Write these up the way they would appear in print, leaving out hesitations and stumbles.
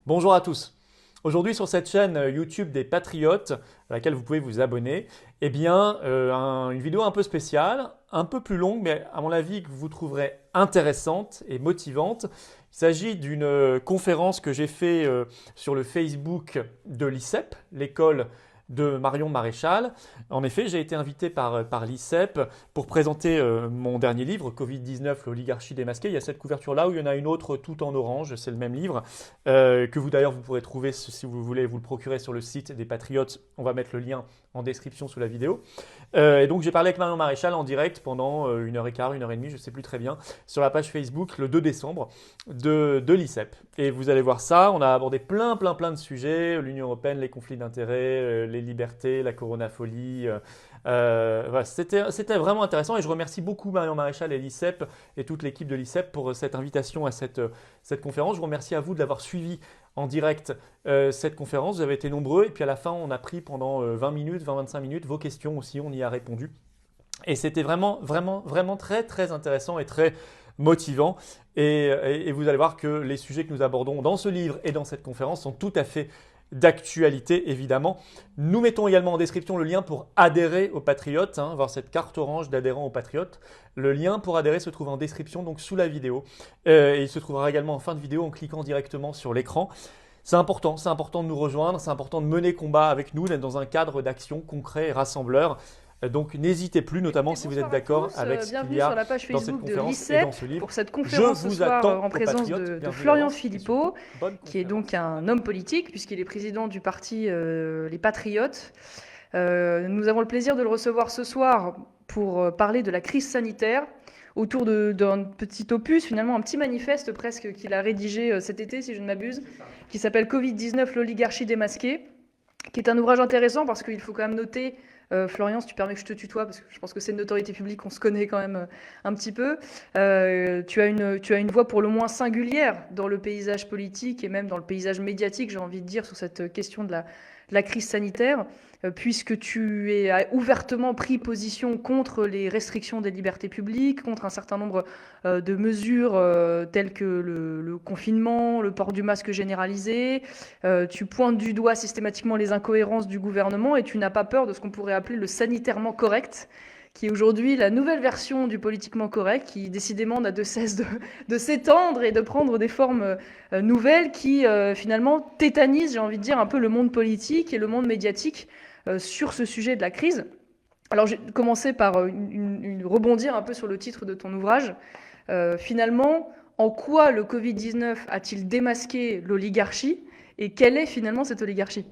Bonjour à tous. Aujourd'hui sur cette chaîne YouTube des Patriotes, à laquelle vous pouvez vous abonner, une vidéo un peu spéciale, un peu plus longue, mais à mon avis que vous trouverez intéressante et motivante. Il s'agit d'une conférence que j'ai faite sur le Facebook de l'ICEP, l'école de Marion Maréchal. En effet, j'ai été invité par l'ICEP pour présenter mon dernier livre, Covid-19, l'oligarchie démasquée. Il y a cette couverture-là où il y en a une autre tout en orange, c'est le même livre, que vous d'ailleurs vous pourrez trouver si vous voulez vous le procurer sur le site des Patriotes. On va mettre le lien en description sous la vidéo. Et donc j'ai parlé avec Marion Maréchal en direct pendant 1h15, 1h30, je ne sais plus très bien, sur la page Facebook le 2 décembre de l'ICEP. Et vous allez voir ça, on a abordé plein de sujets, l'Union européenne, les conflits d'intérêts, les libertés, la coronafolie. Voilà, c'était vraiment intéressant et je remercie beaucoup Marion Maréchal et l'ICEP et toute l'équipe de l'ICEP pour cette invitation à cette conférence. Je vous remercie à vous de l'avoir suivi en direct cette conférence. Vous avez été nombreux et puis à la fin, on a pris pendant 20 minutes, 20-25 minutes vos questions aussi, on y a répondu. Et c'était vraiment très intéressant et très motivant. Et vous allez voir que les sujets que nous abordons dans ce livre et dans cette conférence sont tout à fait d'actualité, évidemment. Nous mettons également en description le lien pour adhérer aux Patriotes, voir cette carte orange d'adhérents aux Patriotes. Le lien pour adhérer se trouve en description, donc sous la vidéo. Et il se trouvera également en fin de vidéo en cliquant directement sur l'écran. C'est important de nous rejoindre, c'est important de mener combat avec nous, d'être dans un cadre d'action concret et rassembleur. Donc n'hésitez plus, notamment si vous êtes d'accord avec ce qu'il y a sur la page dans cette Facebook de conférence et dans l'ICEP ce livre. pour cette Je conférence ce vous soir attends en aux présence Patriotes. de Bienvenue Florian d'avance et Philippot, surtout, bonne qui est donc conférence. un homme politique puisqu'il est président du parti Les Patriotes. Nous avons le plaisir de le recevoir ce soir pour parler de la crise sanitaire autour d'un petit opus, finalement un petit manifeste presque qu'il a rédigé cet été, si je ne m'abuse, qui s'appelle Covid-19, l'oligarchie démasquée, qui est un ouvrage intéressant parce qu'il faut quand même noter, Florian, si tu permets que je te tutoie, parce que je pense que c'est une notoriété publique, on se connaît quand même un petit peu. Tu as une voix pour le moins singulière dans le paysage politique et même dans le paysage médiatique, j'ai envie de dire, sur cette question de la crise sanitaire, puisque tu as ouvertement pris position contre les restrictions des libertés publiques, contre un certain nombre de mesures telles que le confinement, le port du masque généralisé. Tu pointes du doigt systématiquement les incohérences du gouvernement et tu n'as pas peur de ce qu'on pourrait appeler le sanitairement correct, qui est aujourd'hui la nouvelle version du politiquement correct, qui décidément n'a de cesse de s'étendre et de prendre des formes nouvelles qui finalement tétanisent, j'ai envie de dire, un peu le monde politique et le monde médiatique sur ce sujet de la crise. Alors j'ai commencé par rebondir un peu sur le titre de ton ouvrage. Finalement, en quoi le Covid-19 a-t-il démasqué l'oligarchie et quelle est finalement cette oligarchie ?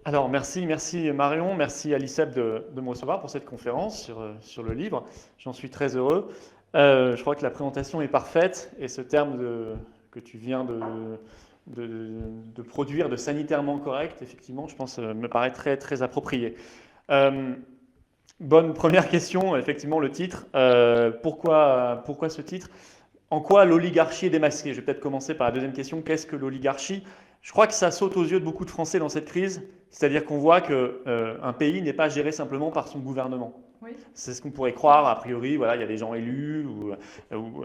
Alors merci Marion, merci à l'ICEP de me recevoir pour cette conférence sur le livre. J'en suis très heureux. Je crois que la présentation est parfaite et ce terme que tu viens de produire, de sanitairement correct, effectivement, je pense, me paraît très approprié. Bonne première question, effectivement, le titre. Pourquoi ce titre? En quoi l'oligarchie est démasquée? Je vais peut-être commencer par la deuxième question. Qu'est-ce que l'oligarchie? Je crois que ça saute aux yeux de beaucoup de Français dans cette crise. C'est-à-dire qu'on voit qu'un pays n'est pas géré simplement par son gouvernement. Oui. C'est ce qu'on pourrait croire, a priori, voilà, il y a des gens élus ou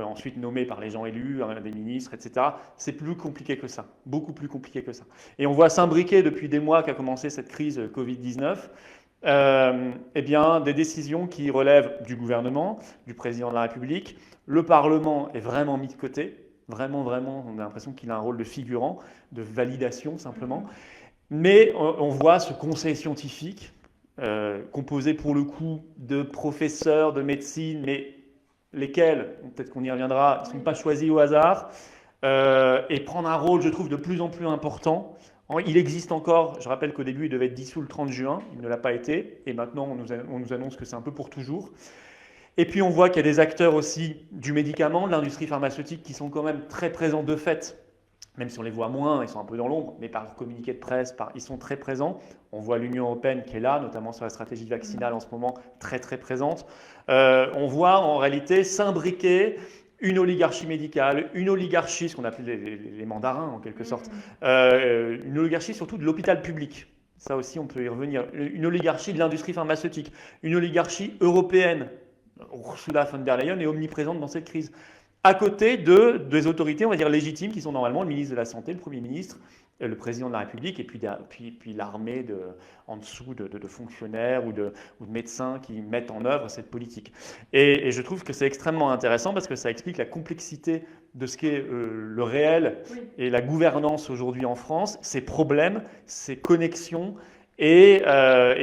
ensuite nommés par les gens élus, des ministres, etc. C'est plus compliqué que ça, beaucoup plus compliqué que ça. Et on voit s'imbriquer depuis des mois qu'a commencé cette crise Covid-19, eh bien, des décisions qui relèvent du gouvernement, du président de la République. Le Parlement est vraiment mis de côté, vraiment, on a l'impression qu'il a un rôle de figurant, de validation simplement. Mais on voit ce conseil scientifique, composé pour le coup de professeurs de médecine, mais lesquels, peut-être qu'on y reviendra, ne sont pas choisis au hasard, et prendre un rôle, je trouve, de plus en plus important. Il existe encore, je rappelle qu'au début, il devait être dissous le 30 juin, il ne l'a pas été, et maintenant on nous annonce que c'est un peu pour toujours. Et puis on voit qu'il y a des acteurs aussi du médicament, de l'industrie pharmaceutique, qui sont quand même très présents de fait, même si on les voit moins, ils sont un peu dans l'ombre, mais par leur communiqué de presse, ils sont très présents. On voit l'Union européenne qui est là, notamment sur la stratégie vaccinale en ce moment, très présente. On voit en réalité s'imbriquer une oligarchie médicale, une oligarchie, ce qu'on appelle les mandarins en quelque sorte, une oligarchie surtout de l'hôpital public. Ça aussi, on peut y revenir. Une oligarchie de l'industrie pharmaceutique, une oligarchie européenne. Ursula von der Leyen est omniprésente dans cette crise. à côté des autorités, on va dire, légitimes, qui sont normalement le ministre de la Santé, le Premier ministre, le président de la République, et puis l'armée en dessous de fonctionnaires ou de médecins qui mettent en œuvre cette politique. Et je trouve que c'est extrêmement intéressant parce que ça explique la complexité de ce qu'est le réel et la gouvernance aujourd'hui en France, ses problèmes, ses connexions, et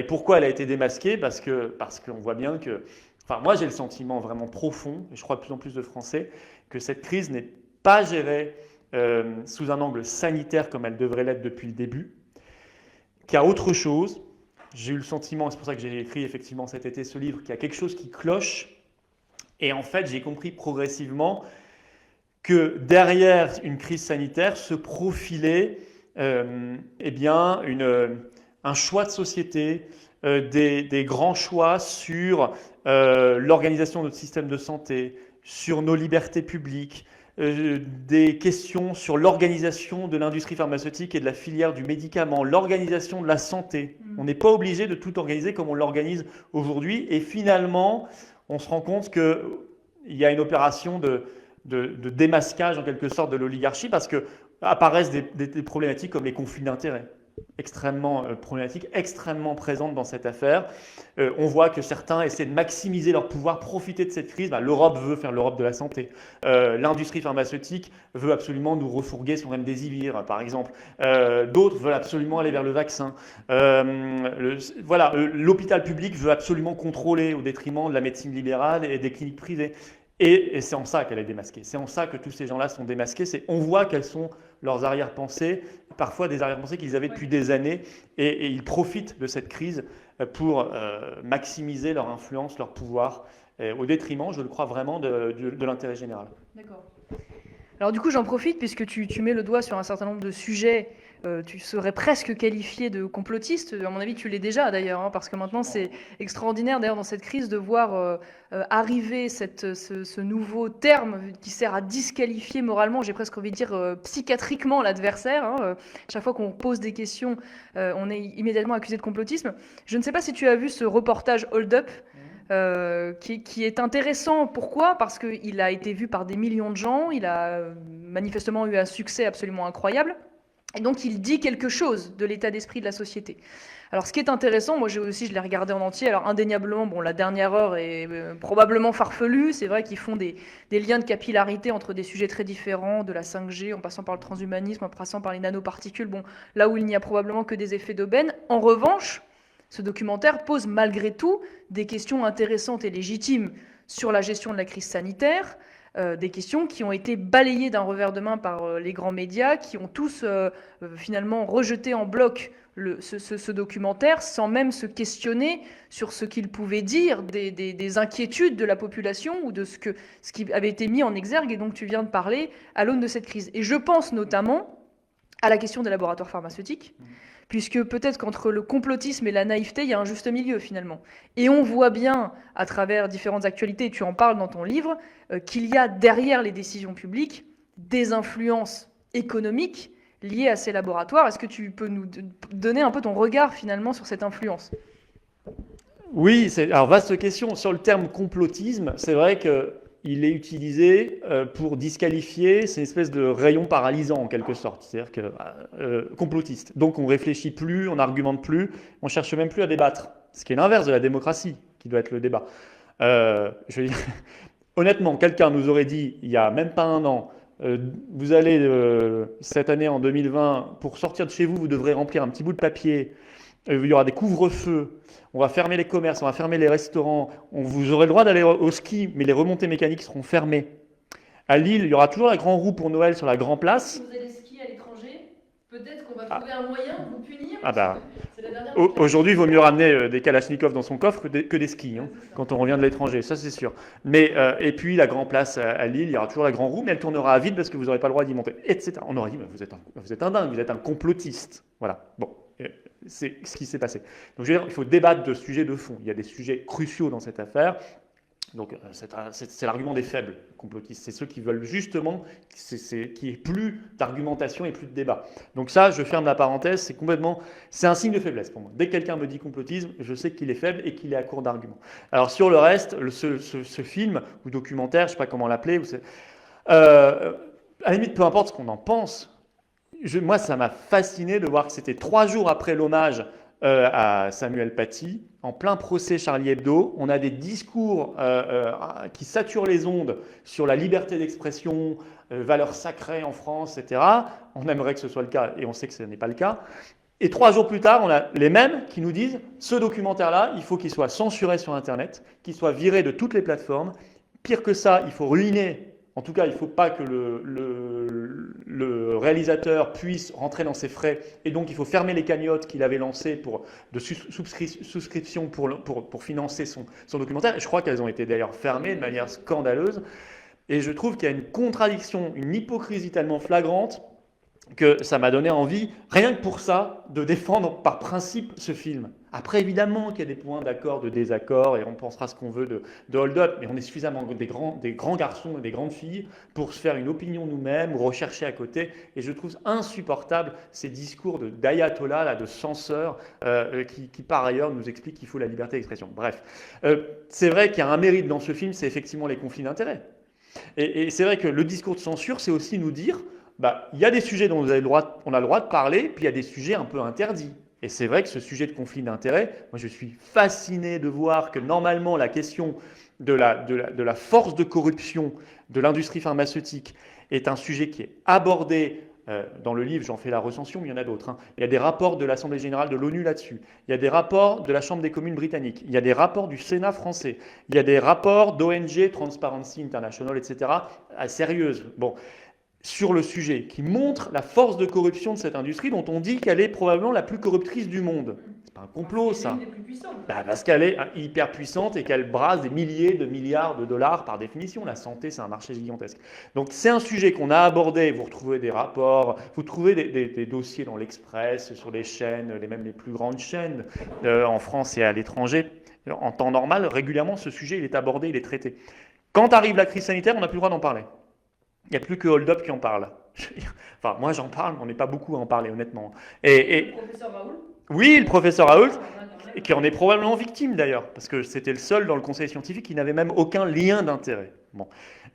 pourquoi elle a été démasquée, parce qu'on voit bien que... Enfin, moi, j'ai le sentiment vraiment profond, et je crois de plus en plus de Français, que cette crise n'est pas gérée sous un angle sanitaire comme elle devrait l'être depuis le début, qu'il y a autre chose. J'ai eu le sentiment, et c'est pour ça que j'ai écrit effectivement cet été ce livre, qu'il y a quelque chose qui cloche. Et en fait, j'ai compris progressivement que derrière une crise sanitaire se profilait eh bien, un choix de société, des grands choix sur l'organisation de notre système de santé, sur nos libertés publiques, des questions sur l'organisation de l'industrie pharmaceutique et de la filière du médicament, l'organisation de la santé. On n'est pas obligé de tout organiser comme on l'organise aujourd'hui. Et finalement, on se rend compte qu'il y a une opération de démasquage en quelque sorte de l'oligarchie parce que apparaissent des problématiques comme les conflits d'intérêts extrêmement problématiques, extrêmement présentes dans cette affaire. On voit que certains essaient de maximiser leur pouvoir, profiter de cette crise. L'Europe veut faire l'Europe de la santé. L'industrie pharmaceutique veut absolument nous refourguer sur remdesivir, par exemple. D'autres veulent absolument aller vers le vaccin. L'hôpital public veut absolument contrôler au détriment de la médecine libérale et des cliniques privées. Et c'est en ça qu'elle est démasquée. C'est en ça que tous ces gens-là sont démasqués. On voit quelles sont leurs arrière-pensées, parfois des arrière-pensées qu'ils avaient depuis des années, et ils profitent de cette crise pour maximiser leur influence, leur pouvoir, au détriment, je le crois vraiment, de l'intérêt général. D'accord. Alors du coup, j'en profite puisque tu mets le doigt sur un certain nombre de sujets. Tu serais presque qualifié de complotiste. À mon avis, tu l'es déjà d'ailleurs, hein, parce que maintenant c'est extraordinaire d'ailleurs dans cette crise de voir arriver ce nouveau terme qui sert à disqualifier moralement, j'ai presque envie de dire psychiatriquement l'adversaire. Hein. Chaque fois qu'on pose des questions, on est immédiatement accusé de complotisme. Je ne sais pas si tu as vu ce reportage Hold Up. Qui est intéressant. Pourquoi ? Parce qu'il a été vu par des millions de gens, il a manifestement eu un succès absolument incroyable, et donc il dit quelque chose de l'état d'esprit de la société. Alors ce qui est intéressant, moi je l'ai regardé en entier, alors indéniablement, la dernière heure est probablement farfelue, c'est vrai qu'ils font des liens de capillarité entre des sujets très différents, de la 5G, en passant par le transhumanisme, en passant par les nanoparticules, là où il n'y a probablement que des effets d'aubaine. En revanche, ce documentaire pose malgré tout des questions intéressantes et légitimes sur la gestion de la crise sanitaire, des questions qui ont été balayées d'un revers de main par les grands médias, qui ont tous finalement rejeté en bloc ce documentaire sans même se questionner sur ce qu'il pouvait dire des inquiétudes de la population ou de ce qui avait été mis en exergue et dont tu viens de parler à l'aune de cette crise. Et je pense notamment à la question des laboratoires pharmaceutiques, puisque peut-être qu'entre le complotisme et la naïveté, il y a un juste milieu finalement. Et on voit bien, à travers différentes actualités, tu en parles dans ton livre, qu'il y a derrière les décisions publiques des influences économiques liées à ces laboratoires. Est-ce que tu peux nous donner un peu ton regard finalement sur cette influence ? Oui, alors vaste question. Sur le terme complotisme, c'est vrai qu'il est utilisé pour disqualifier, c'est une espèce de rayon paralysant en quelque sorte, c'est-à-dire que complotiste. Donc on ne réfléchit plus, on n'argumente plus, on ne cherche même plus à débattre, ce qui est l'inverse de la démocratie, qui doit être le débat. Je veux dire, honnêtement, quelqu'un nous aurait dit, il n'y a même pas un an, vous allez cette année en 2020, pour sortir de chez vous, vous devrez remplir un petit bout de papier, il y aura des couvre-feux, on va fermer les commerces, on va fermer les restaurants, vous aurez le droit d'aller au ski, mais les remontées mécaniques seront fermées. À Lille, il y aura toujours la grande roue pour Noël sur la Grande Place. Si vous allez skier à l'étranger, peut-être qu'on va trouver un moyen de vous punir. Aujourd'hui, il vaut mieux ramener des kalachnikovs dans son coffre que des skis, hein, quand on revient de l'étranger, ça c'est sûr. Mais, et puis la Grande Place à Lille, il y aura toujours la grande roue, mais elle tournera à vide parce que vous n'aurez pas le droit d'y monter, etc. On aurait dit, vous êtes un dingue, vous êtes un complotiste. Voilà, bon. C'est ce qui s'est passé. Donc, je veux dire, il faut débattre de sujets de fond. Il y a des sujets cruciaux dans cette affaire. Donc, c'est l'argument des faibles complotistes. C'est ceux qui veulent justement qu'il n'y ait plus d'argumentation et plus de débat. Donc ça, je ferme la parenthèse. C'est un signe de faiblesse pour moi. Dès que quelqu'un me dit complotisme, je sais qu'il est faible et qu'il est à court d'arguments. Alors sur le reste, ce film ou documentaire, je ne sais pas comment l'appeler, Euh, à la limite, peu importe ce qu'on en pense, moi, ça m'a fasciné de voir que c'était 3 jours après l'hommage à Samuel Paty, en plein procès Charlie Hebdo. On a des discours qui saturent les ondes sur la liberté d'expression, valeurs sacrées en France, etc. On aimerait que ce soit le cas et on sait que ce n'est pas le cas. Et 3 jours plus tard, on a les mêmes qui nous disent ce documentaire-là, il faut qu'il soit censuré sur Internet, qu'il soit viré de toutes les plateformes. Pire que ça, il faut ruiner. En tout cas, il ne faut pas que le réalisateur puisse rentrer dans ses frais et donc il faut fermer les cagnottes qu'il avait lancées de souscription pour financer son documentaire. Et je crois qu'elles ont été d'ailleurs fermées de manière scandaleuse. Et je trouve qu'il y a une contradiction, une hypocrisie tellement flagrante que ça m'a donné envie, rien que pour ça, de défendre par principe ce film. Après, évidemment qu'il y a des points d'accord, de désaccord, et on pensera ce qu'on veut de Hold Up, mais on est suffisamment des grands garçons et des grandes filles pour se faire une opinion nous-mêmes, ou rechercher à côté, et je trouve insupportable ces discours d'ayatollah, là, de censeurs, qui par ailleurs nous expliquent qu'il faut la liberté d'expression. Bref, c'est vrai qu'il y a un mérite dans ce film, c'est effectivement les conflits d'intérêts. Et c'est vrai que le discours de censure, c'est aussi nous dire, il y a des sujets dont on a le droit de parler, puis il y a des sujets un peu interdits. Et c'est vrai que ce sujet de conflit d'intérêts, moi je suis fasciné de voir que normalement la question de la force de corruption de l'industrie pharmaceutique est un sujet qui est abordé dans le livre, j'en fais la recension, mais il y en a d'autres. Il y a des rapports de l'Assemblée générale de l'ONU là-dessus. Il y a des rapports de la Chambre des communes britannique. Il y a des rapports du Sénat français. Il y a des rapports d'ONG, Transparency International, etc., sérieuses. Bon, sur le sujet, qui montre la force de corruption de cette industrie dont on dit qu'elle est probablement la plus corruptrice du monde. C'est pas un complot, ça. Parce qu'elle est hyper puissante et qu'elle brasse des milliers de milliards de dollars par définition. La santé, c'est un marché gigantesque. Donc c'est un sujet qu'on a abordé. Vous retrouvez des rapports, vous trouvez des dossiers dans l'Express, sur les chaînes, même les plus grandes chaînes en France et à l'étranger. En temps normal, régulièrement, ce sujet, il est abordé, il est traité. Quand arrive la crise sanitaire, on n'a plus le droit d'en parler. Il n'y a plus que Hold Up qui en parle. Enfin, moi j'en parle, mais on n'est pas beaucoup à en parler, honnêtement. Le professeur Raoult. Oui, le professeur Raoult, qui en est probablement victime d'ailleurs, parce que c'était le seul dans le conseil scientifique qui n'avait même aucun lien d'intérêt. Bon.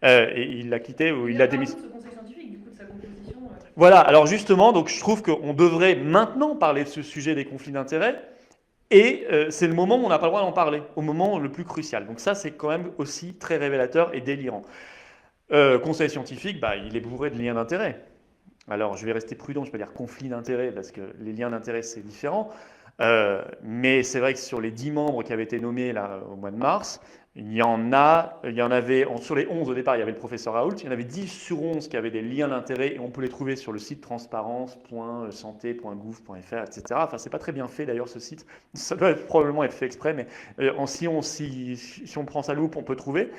Et il l'a quitté ou il l'a démissionné. Ce conseil scientifique, du coup, de sa composition. Voilà, alors justement, donc je trouve qu'on devrait maintenant parler de ce sujet des conflits d'intérêts. Et c'est le moment où on n'a pas le droit d'en parler, au moment le plus crucial. Donc ça, c'est quand même aussi très révélateur et délirant. Conseil scientifique, il est bourré de liens d'intérêt. Alors, je vais rester prudent, je ne vais pas dire conflit d'intérêt, parce que les liens d'intérêt, c'est différent. Mais c'est vrai que sur les 10 membres qui avaient été nommés là, au mois de mars, il y en avait, sur les 11 au départ, il y avait le professeur Raoult, il y en avait 10 sur 11 qui avaient des liens d'intérêt, et on peut les trouver sur le site transparence.santé.gouv.fr, etc. Enfin, c'est pas très bien fait d'ailleurs ce site, ça doit probablement être fait exprès, mais si on prend sa loupe, on peut trouver.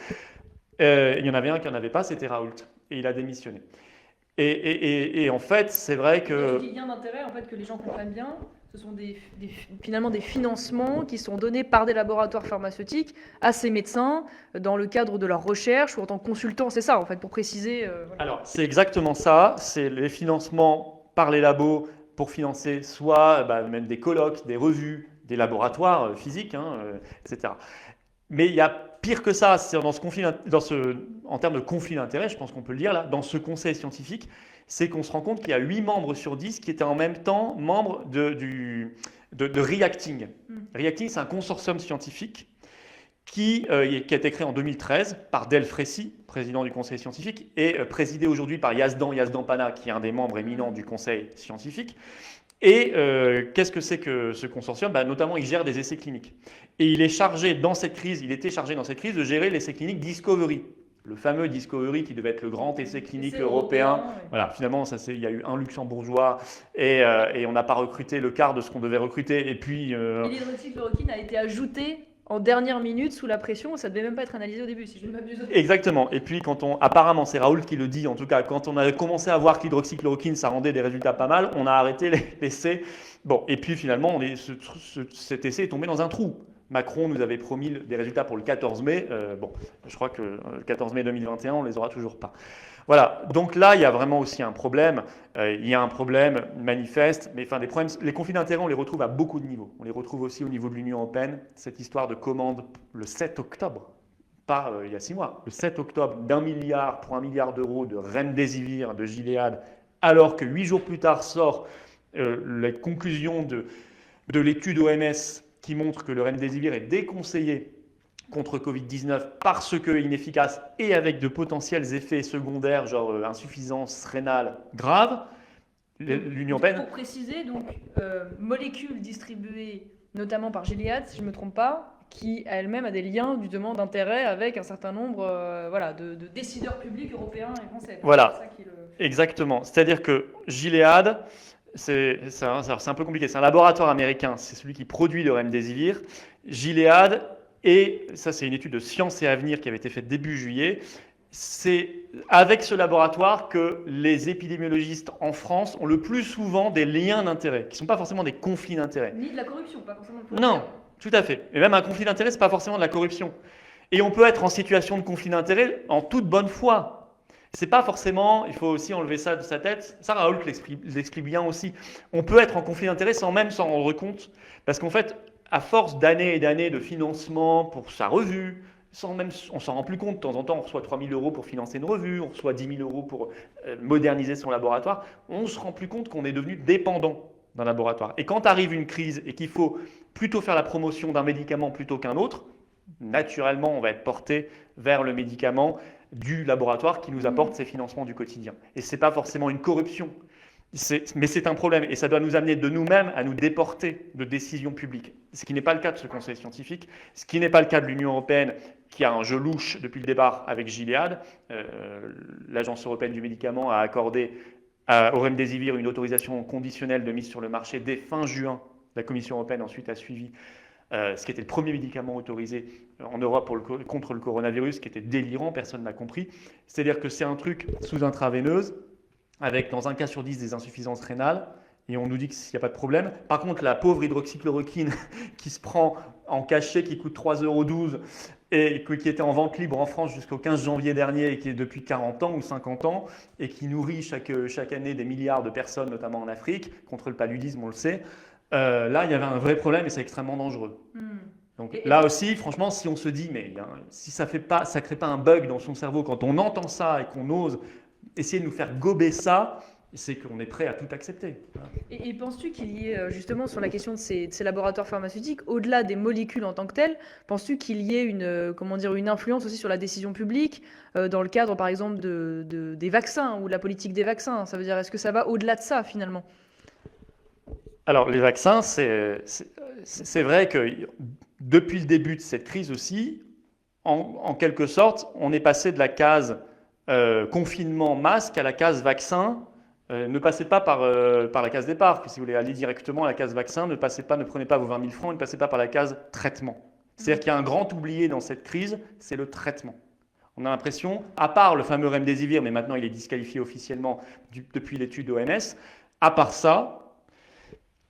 Il y en avait un qui n'en avait pas, c'était Raoult, et il a démissionné. Et en fait, c'est vrai que... Les liens d'intérêt, en fait, que les gens comprennent bien, ce sont finalement des financements qui sont donnés par des laboratoires pharmaceutiques à ces médecins dans le cadre de leur recherche ou en tant que consultants. C'est ça, en fait, pour préciser. Voilà. Alors, c'est exactement ça. C'est les financements par les labos pour financer soit même des colloques, des revues, des laboratoires physiques, etc. Mais il y a pire que ça, c'est en termes de conflit d'intérêts, je pense qu'on peut le dire là, dans ce conseil scientifique, c'est qu'on se rend compte qu'il y a 8 membres sur 10 qui étaient en même temps membres de Reacting. Reacting, c'est un consortium scientifique qui a été créé en 2013 par Del Frécy, président du conseil scientifique, et présidé aujourd'hui par Yazdan Pana, qui est un des membres éminents du conseil scientifique. Et qu'est-ce que c'est que ce consortium ? Notamment, il gère des essais cliniques. Et il était chargé dans cette crise de gérer l'essai clinique Discovery. Le fameux Discovery qui devait être le grand essai clinique européen. Oui. Voilà, finalement, il y a eu un luxembourgeois et on n'a pas recruté le quart de ce qu'on devait recruter. Et puis... l'hydroxychloroquine a été ajouté en dernière minute sous la pression, ça ne devait même pas être analysé au début, si je ne m'abuse. Exactement. Et puis, apparemment, c'est Raoult qui le dit, en tout cas, quand on a commencé à voir que l'hydroxychloroquine, ça rendait des résultats pas mal, on a arrêté l'essai. Bon, et puis finalement, cet essai est tombé dans un trou. Macron nous avait promis des résultats pour le 14 mai. Je crois que le 14 mai 2021, on ne les aura toujours pas. Voilà, donc là, il y a vraiment aussi un problème. Il y a un problème manifeste, mais des problèmes. Les conflits d'intérêts, on les retrouve à beaucoup de niveaux. On les retrouve aussi au niveau de l'Union européenne. Cette histoire de commande le 7 octobre pas il y a 6 mois, le 7 octobre, d'1 milliard pour 1 milliard d'euros de Remdesivir, de Gilead, alors que 8 jours plus tard sort la conclusion de l'étude OMS qui montre que le Remdesivir est déconseillé contre Covid-19 parce qu'il est inefficace et avec de potentiels effets secondaires, genre insuffisance rénale grave, l'Union européenne... Pour préciser, donc, molécule distribuée notamment par Gilead, si je ne me trompe pas, qui elle-même a des liens justement d'intérêt avec un certain nombre de décideurs publics européens et français. Voilà, c'est ça qui exactement. C'est-à-dire que Gilead, c'est un peu compliqué, c'est un laboratoire américain, c'est celui qui produit le Remdesivir. Gilead, et ça c'est une étude de Sciences et Avenir qui avait été faite début juillet, c'est avec ce laboratoire que les épidémiologistes en France ont le plus souvent des liens d'intérêt, qui ne sont pas forcément des conflits d'intérêt. Ni de la corruption, pas forcément. Non, tout à fait. Et même un conflit d'intérêt, ce n'est pas forcément de la corruption. Et on peut être en situation de conflit d'intérêt en toute bonne foi. C'est pas forcément, il faut aussi enlever ça de sa tête. Ça, Raoul l'explique bien aussi. On peut être en conflit d'intérêt sans même s'en rendre compte, parce qu'en fait, à force d'années et d'années de financement pour sa revue, on s'en rend plus compte. De temps en temps, on reçoit 3 000 euros pour financer une revue, on reçoit 10 000 euros pour moderniser son laboratoire. On ne se rend plus compte qu'on est devenu dépendant d'un laboratoire. Et quand arrive une crise et qu'il faut plutôt faire la promotion d'un médicament plutôt qu'un autre, naturellement, on va être porté vers le médicament du laboratoire qui nous apporte ses financements du quotidien. Et ce n'est pas forcément une corruption, mais c'est un problème. Et ça doit nous amener de nous-mêmes à nous déporter de décisions publiques. Ce qui n'est pas le cas de ce conseil scientifique, ce qui n'est pas le cas de l'Union européenne, qui a un jeu louche depuis le départ avec Gilead. L'Agence européenne du médicament a accordé au Remdesivir une autorisation conditionnelle de mise sur le marché dès fin juin. La Commission européenne ensuite a suivi ce qui était le premier médicament autorisé en Europe contre le coronavirus, qui était délirant, personne n'a compris. C'est-à-dire que c'est un truc sous intraveineuse, avec dans un cas sur 10 des insuffisances rénales, et on nous dit qu'il n'y a pas de problème. Par contre, la pauvre hydroxychloroquine qui se prend en cachet, qui coûte 3,12 € et qui était en vente libre en France jusqu'au 15 janvier dernier et qui est depuis 40 ans ou 50 ans et qui nourrit chaque année des milliards de personnes, notamment en Afrique, contre le paludisme, on le sait. Là, il y avait un vrai problème et c'est extrêmement dangereux. Donc là aussi, franchement, si on se dit, mais si ça ne crée pas un bug dans son cerveau quand on entend ça et qu'on ose essayer de nous faire gober ça, c'est qu'on est prêt à tout accepter. Et penses-tu qu'il y ait, justement, sur la question de ces laboratoires pharmaceutiques, au-delà des molécules en tant que telles, penses-tu qu'il y ait une influence aussi sur la décision publique, dans le cadre, par exemple, des vaccins ou la politique des vaccins? Ça veut dire, est-ce que ça va au-delà de ça, finalement? Alors, les vaccins, c'est vrai que depuis le début de cette crise aussi, en quelque sorte, on est passé de la case confinement masque à la case vaccin. Ne passez pas par la case départ, si vous voulez aller directement à la case vaccin, ne prenez pas vos 20 000 francs, ne passez pas par la case traitement. C'est-à-dire qu'il y a un grand oublié dans cette crise, c'est le traitement. On a l'impression, à part le fameux Remdesivir, mais maintenant il est disqualifié officiellement depuis l'étude OMS, à part ça,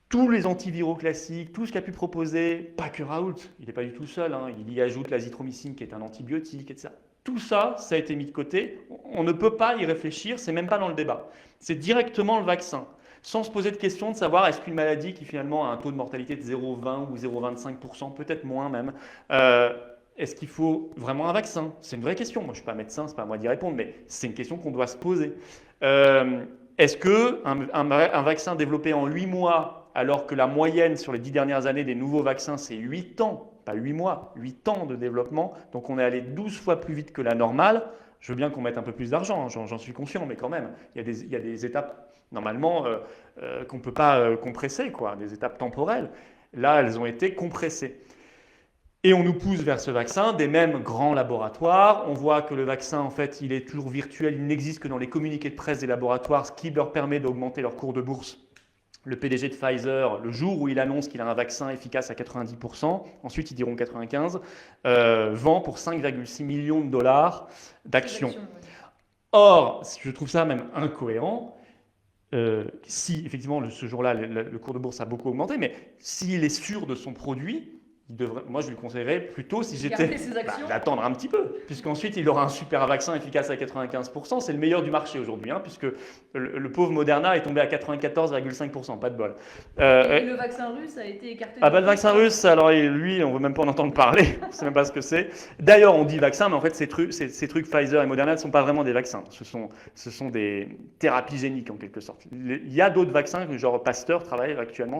tous les antiviraux classiques, tout ce qu'a pu proposer, pas que Raoult, il n'est pas du tout seul, il y ajoute l'azithromycine qui est un antibiotique, etc. Tout ça, ça a été mis de côté. On ne peut pas y réfléchir, c'est même pas dans le débat. C'est directement le vaccin, sans se poser de question de savoir est-ce qu'une maladie qui finalement a un taux de mortalité de 0,20 ou 0,25%, peut-être moins même, est-ce qu'il faut vraiment un vaccin? C'est une vraie question. Moi, je ne suis pas médecin, ce n'est pas à moi d'y répondre, mais c'est une question qu'on doit se poser. Est-ce qu'un vaccin développé en 8 mois, alors que la moyenne sur les 10 dernières années des nouveaux vaccins, c'est 8 ans, pas 8 mois, 8 ans de développement, donc on est allé 12 fois plus vite que la normale. Je veux bien qu'on mette un peu plus d'argent, j'en suis conscient, mais quand même, il y a des étapes, normalement, qu'on ne peut pas compresser, des étapes temporelles. Là, elles ont été compressées. Et on nous pousse vers ce vaccin, des mêmes grands laboratoires. On voit que le vaccin, en fait, il est toujours virtuel, il n'existe que dans les communiqués de presse des laboratoires, ce qui leur permet d'augmenter leur cours de bourse. Le PDG de Pfizer, le jour où il annonce qu'il a un vaccin efficace à 90%, ensuite ils diront 95%, vend pour 5,6 millions de dollars d'actions. Or, je trouve ça même incohérent, si effectivement ce jour-là le cours de bourse a beaucoup augmenté, mais s'il est sûr de son produit, moi, je lui conseillerais plutôt, si j'étais, Garder ses actions. d'attendre un petit peu, puisqu'ensuite, il aura un super vaccin efficace à 95%. C'est le meilleur du marché aujourd'hui, puisque le pauvre Moderna est tombé à 94,5%, pas de bol. Et le vaccin russe a été écarté. Le vaccin russe, alors lui, on ne veut même pas en entendre parler, on ne sait même pas ce que c'est. D'ailleurs, on dit vaccin, mais en fait, ces trucs Pfizer et Moderna ne sont pas vraiment des vaccins. Ce sont des thérapies géniques, en quelque sorte. Il y a d'autres vaccins, genre Pasteur travaille actuellement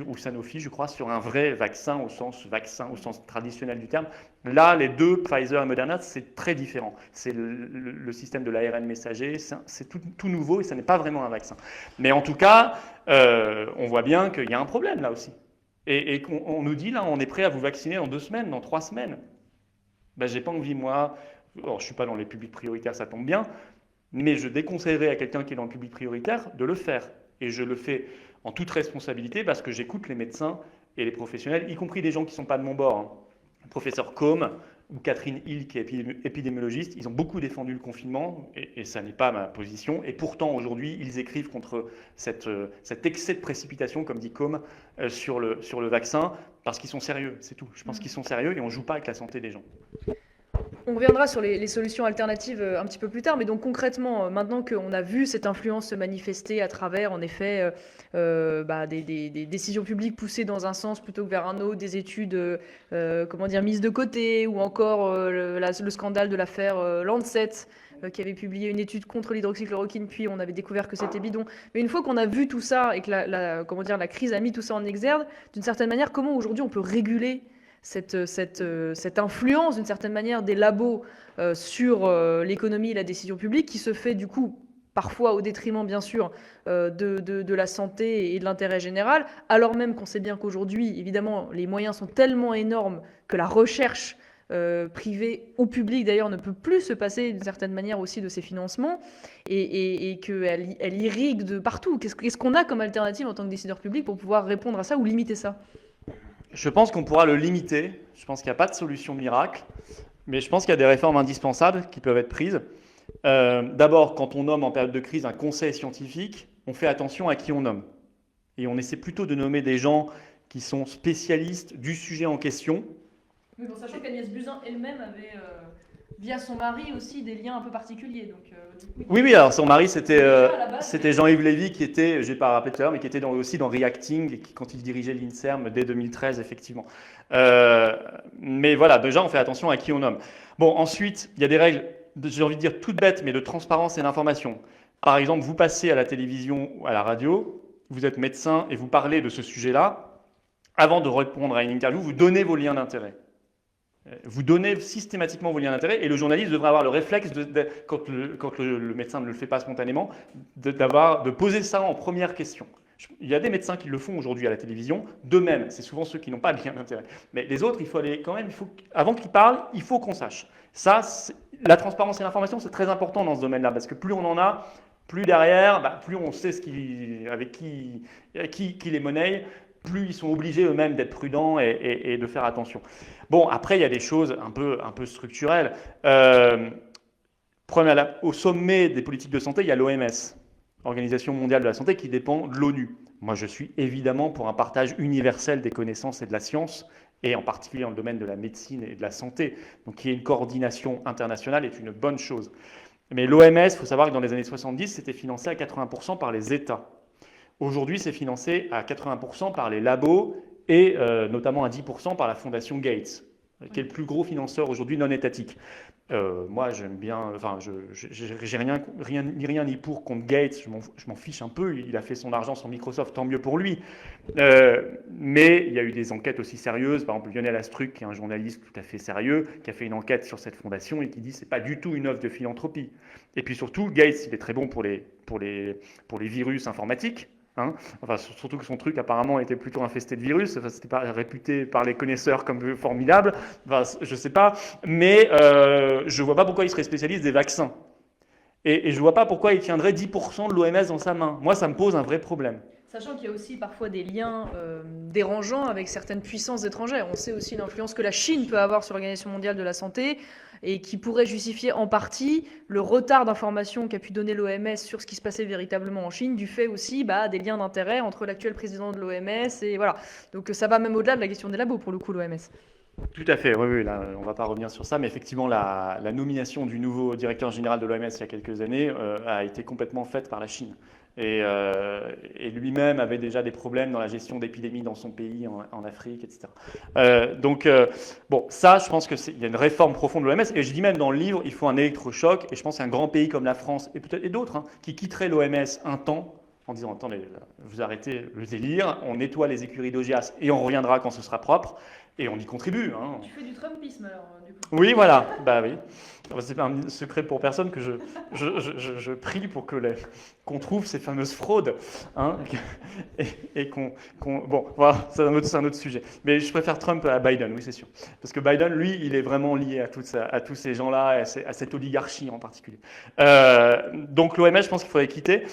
ou Sanofi, je crois, sur un vrai vaccin au sens traditionnel du terme. Là, les deux, Pfizer et Moderna, c'est très différent. C'est le système de l'ARN messager, c'est tout nouveau et ça n'est pas vraiment un vaccin. Mais en tout cas, on voit bien qu'il y a un problème là aussi. Et qu'on nous dit, là, on est prêt à vous vacciner dans 2 semaines, dans 3 semaines. Ben, j'ai pas envie, moi, alors, je ne suis pas dans les publics prioritaires, ça tombe bien, mais je déconseillerais à quelqu'un qui est dans le public prioritaire de le faire. Et je le fais en toute responsabilité parce que j'écoute les médecins et les professionnels, y compris des gens qui ne sont pas de mon bord. Le professeur Combe ou Catherine Hill, qui est épidémiologiste, ils ont beaucoup défendu le confinement, et ça n'est pas ma position. Et pourtant, aujourd'hui, ils écrivent contre cet excès de précipitation, comme dit Combe, sur le vaccin, parce qu'ils sont sérieux, c'est tout. Je pense qu'ils sont sérieux et on ne joue pas avec la santé des gens. On reviendra sur les solutions alternatives un petit peu plus tard, mais donc concrètement, maintenant qu'on a vu cette influence se manifester à travers, en effet, des décisions publiques poussées dans un sens plutôt que vers un autre, des études mises de côté, ou encore le scandale de l'affaire Lancet, qui avait publié une étude contre l'hydroxychloroquine, puis on avait découvert que c'était bidon. Mais une fois qu'on a vu tout ça et que la crise a mis tout ça en exergue, d'une certaine manière, comment aujourd'hui on peut réguler cette influence, d'une certaine manière, des labos sur l'économie et la décision publique, qui se fait du coup parfois au détriment, bien sûr, de la santé et de l'intérêt général, alors même qu'on sait bien qu'aujourd'hui, évidemment, les moyens sont tellement énormes que la recherche privée ou publique, d'ailleurs, ne peut plus se passer, d'une certaine manière, aussi de ces financements, et qu'elle irrigue de partout. Qu'est-ce qu'on a comme alternative en tant que décideur public pour pouvoir répondre à ça ou limiter ça ? Je pense qu'on pourra le limiter. Je pense qu'il n'y a pas de solution miracle. Mais je pense qu'il y a des réformes indispensables qui peuvent être prises. D'abord, quand on nomme en période de crise un conseil scientifique, on fait attention à qui on nomme. Et on essaie plutôt de nommer des gens qui sont spécialistes du sujet en question. Oui, bon, sachant qu'Agnès Buzyn elle-même avait, via son mari aussi, des liens un peu particuliers. Donc, oui, alors son mari, c'était Jean-Yves Lévy, qui était, je n'ai pas rappelé tout à l'heure, mais qui était aussi dans Reacting, quand il dirigeait l'INSERM dès 2013, effectivement. Mais voilà, déjà, on fait attention à qui on nomme. Bon, ensuite, il y a des règles, j'ai envie de dire toutes bêtes, mais de transparence et d'information. Par exemple, vous passez à la télévision ou à la radio, vous êtes médecin et vous parlez de ce sujet-là. Avant de répondre à une interview, vous donnez vos liens d'intérêt. Vous donnez systématiquement vos liens d'intérêt et le journaliste devrait avoir le réflexe, quand le médecin ne le fait pas spontanément, de poser ça en première question. Il y a des médecins qui le font aujourd'hui à la télévision, d'eux-mêmes, c'est souvent ceux qui n'ont pas de lien d'intérêt. Mais les autres, avant qu'ils parlent, il faut qu'on sache. Ça, la transparence et l'information, c'est très important dans ce domaine-là, parce que plus on en a, plus derrière, plus on sait avec qui les monnaie, plus ils sont obligés eux-mêmes d'être prudents et de faire attention. Bon, après, il y a des choses un peu structurelles. Au sommet des politiques de santé, il y a l'OMS, Organisation mondiale de la santé, qui dépend de l'ONU. Moi, je suis évidemment pour un partage universel des connaissances et de la science, et en particulier dans le domaine de la médecine et de la santé. Donc, qu'il y ait une coordination internationale est une bonne chose. Mais l'OMS, il faut savoir que dans les années 70, c'était financé à 80% par les États. Aujourd'hui, c'est financé à 80% par les labos et notamment à 10% par la fondation Gates, qui est le plus gros financeur aujourd'hui non étatique. Moi, j'aime bien, j'ai rien ni pour contre Gates, je m'en fiche un peu, il a fait son argent sur Microsoft, tant mieux pour lui. Mais il y a eu des enquêtes aussi sérieuses, par exemple Lionel Astruc, qui est un journaliste tout à fait sérieux, qui a fait une enquête sur cette fondation et qui dit que ce n'est pas du tout une œuvre de philanthropie. Et puis surtout, Gates, il est très bon pour les virus informatiques. Surtout que son truc apparemment était plutôt infesté de virus, c'était pas réputé par les connaisseurs comme formidable, je sais pas, mais je vois pas pourquoi il serait spécialiste des vaccins. Et je vois pas pourquoi il tiendrait 10% de l'OMS dans sa main. Moi, ça me pose un vrai problème. Sachant qu'il y a aussi parfois des liens dérangeants avec certaines puissances étrangères. On sait aussi l'influence que la Chine peut avoir sur l'Organisation mondiale de la santé et qui pourrait justifier en partie le retard d'information qu'a pu donner l'OMS sur ce qui se passait véritablement en Chine, du fait aussi des liens d'intérêt entre l'actuel président de l'OMS et voilà. Donc ça va même au-delà de la question des labos pour le coup, l'OMS. Tout à fait, oui, là, on ne va pas revenir sur ça, mais effectivement, la nomination du nouveau directeur général de l'OMS il y a quelques années a été complètement faite par la Chine. Et lui-même avait déjà des problèmes dans la gestion d'épidémies dans son pays, en Afrique, etc. Bon, ça, je pense qu'il y a une réforme profonde de l'OMS, et je dis même dans le livre, il faut un électrochoc, et je pense qu'un grand pays comme la France, et peut-être d'autres, qui quitterait l'OMS un temps, en disant, attendez, vous arrêtez le délire, on nettoie les écuries d'Augias, et on reviendra quand ce sera propre. Et on y contribue. Tu fais du Trumpisme alors, du coup. Oui, voilà. Oui. C'est pas un secret pour personne que je prie pour qu'on trouve ces fameuses fraudes. Bon, voilà, c'est un autre sujet. Mais je préfère Trump à Biden, oui, c'est sûr. Parce que Biden, lui, il est vraiment lié à tous ces gens-là, et à cette oligarchie en particulier. Donc l'OMS, je pense qu'il faudrait quitter.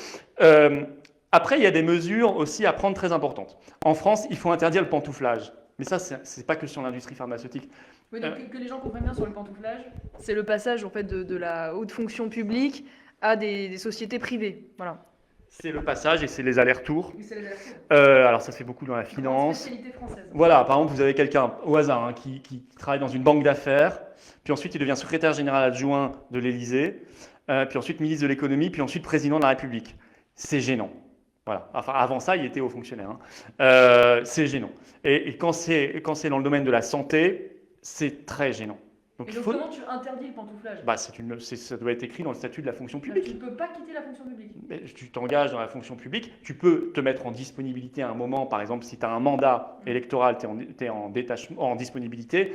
Après, il y a des mesures aussi à prendre très importantes. En France, il faut interdire le pantouflage. Mais ça, c'est pas que sur l'industrie pharmaceutique. Oui, donc que les gens comprennent bien sur le pantouflage, c'est le passage en fait de la haute fonction publique à des sociétés privées. Voilà. C'est le passage et c'est les allers-retours. Oui, c'est les allers-retours. Alors ça se fait beaucoup dans la finance. Spécialité française. Voilà, par exemple, vous avez quelqu'un au hasard qui travaille dans une banque d'affaires, puis ensuite il devient secrétaire général adjoint de l'Élysée, puis ensuite ministre de l'économie, puis ensuite président de la République. C'est gênant. Voilà. Enfin, avant ça, il était haut fonctionnaire. C'est gênant. Et quand c'est dans le domaine de la santé, c'est très gênant. Donc comment tu interdis le pantouflage ? Ça doit être écrit dans le statut de la fonction publique. Tu ne peux pas quitter la fonction publique. Mais tu t'engages dans la fonction publique, tu peux te mettre en disponibilité à un moment, par exemple, si tu as un mandat électoral, tu es en disponibilité,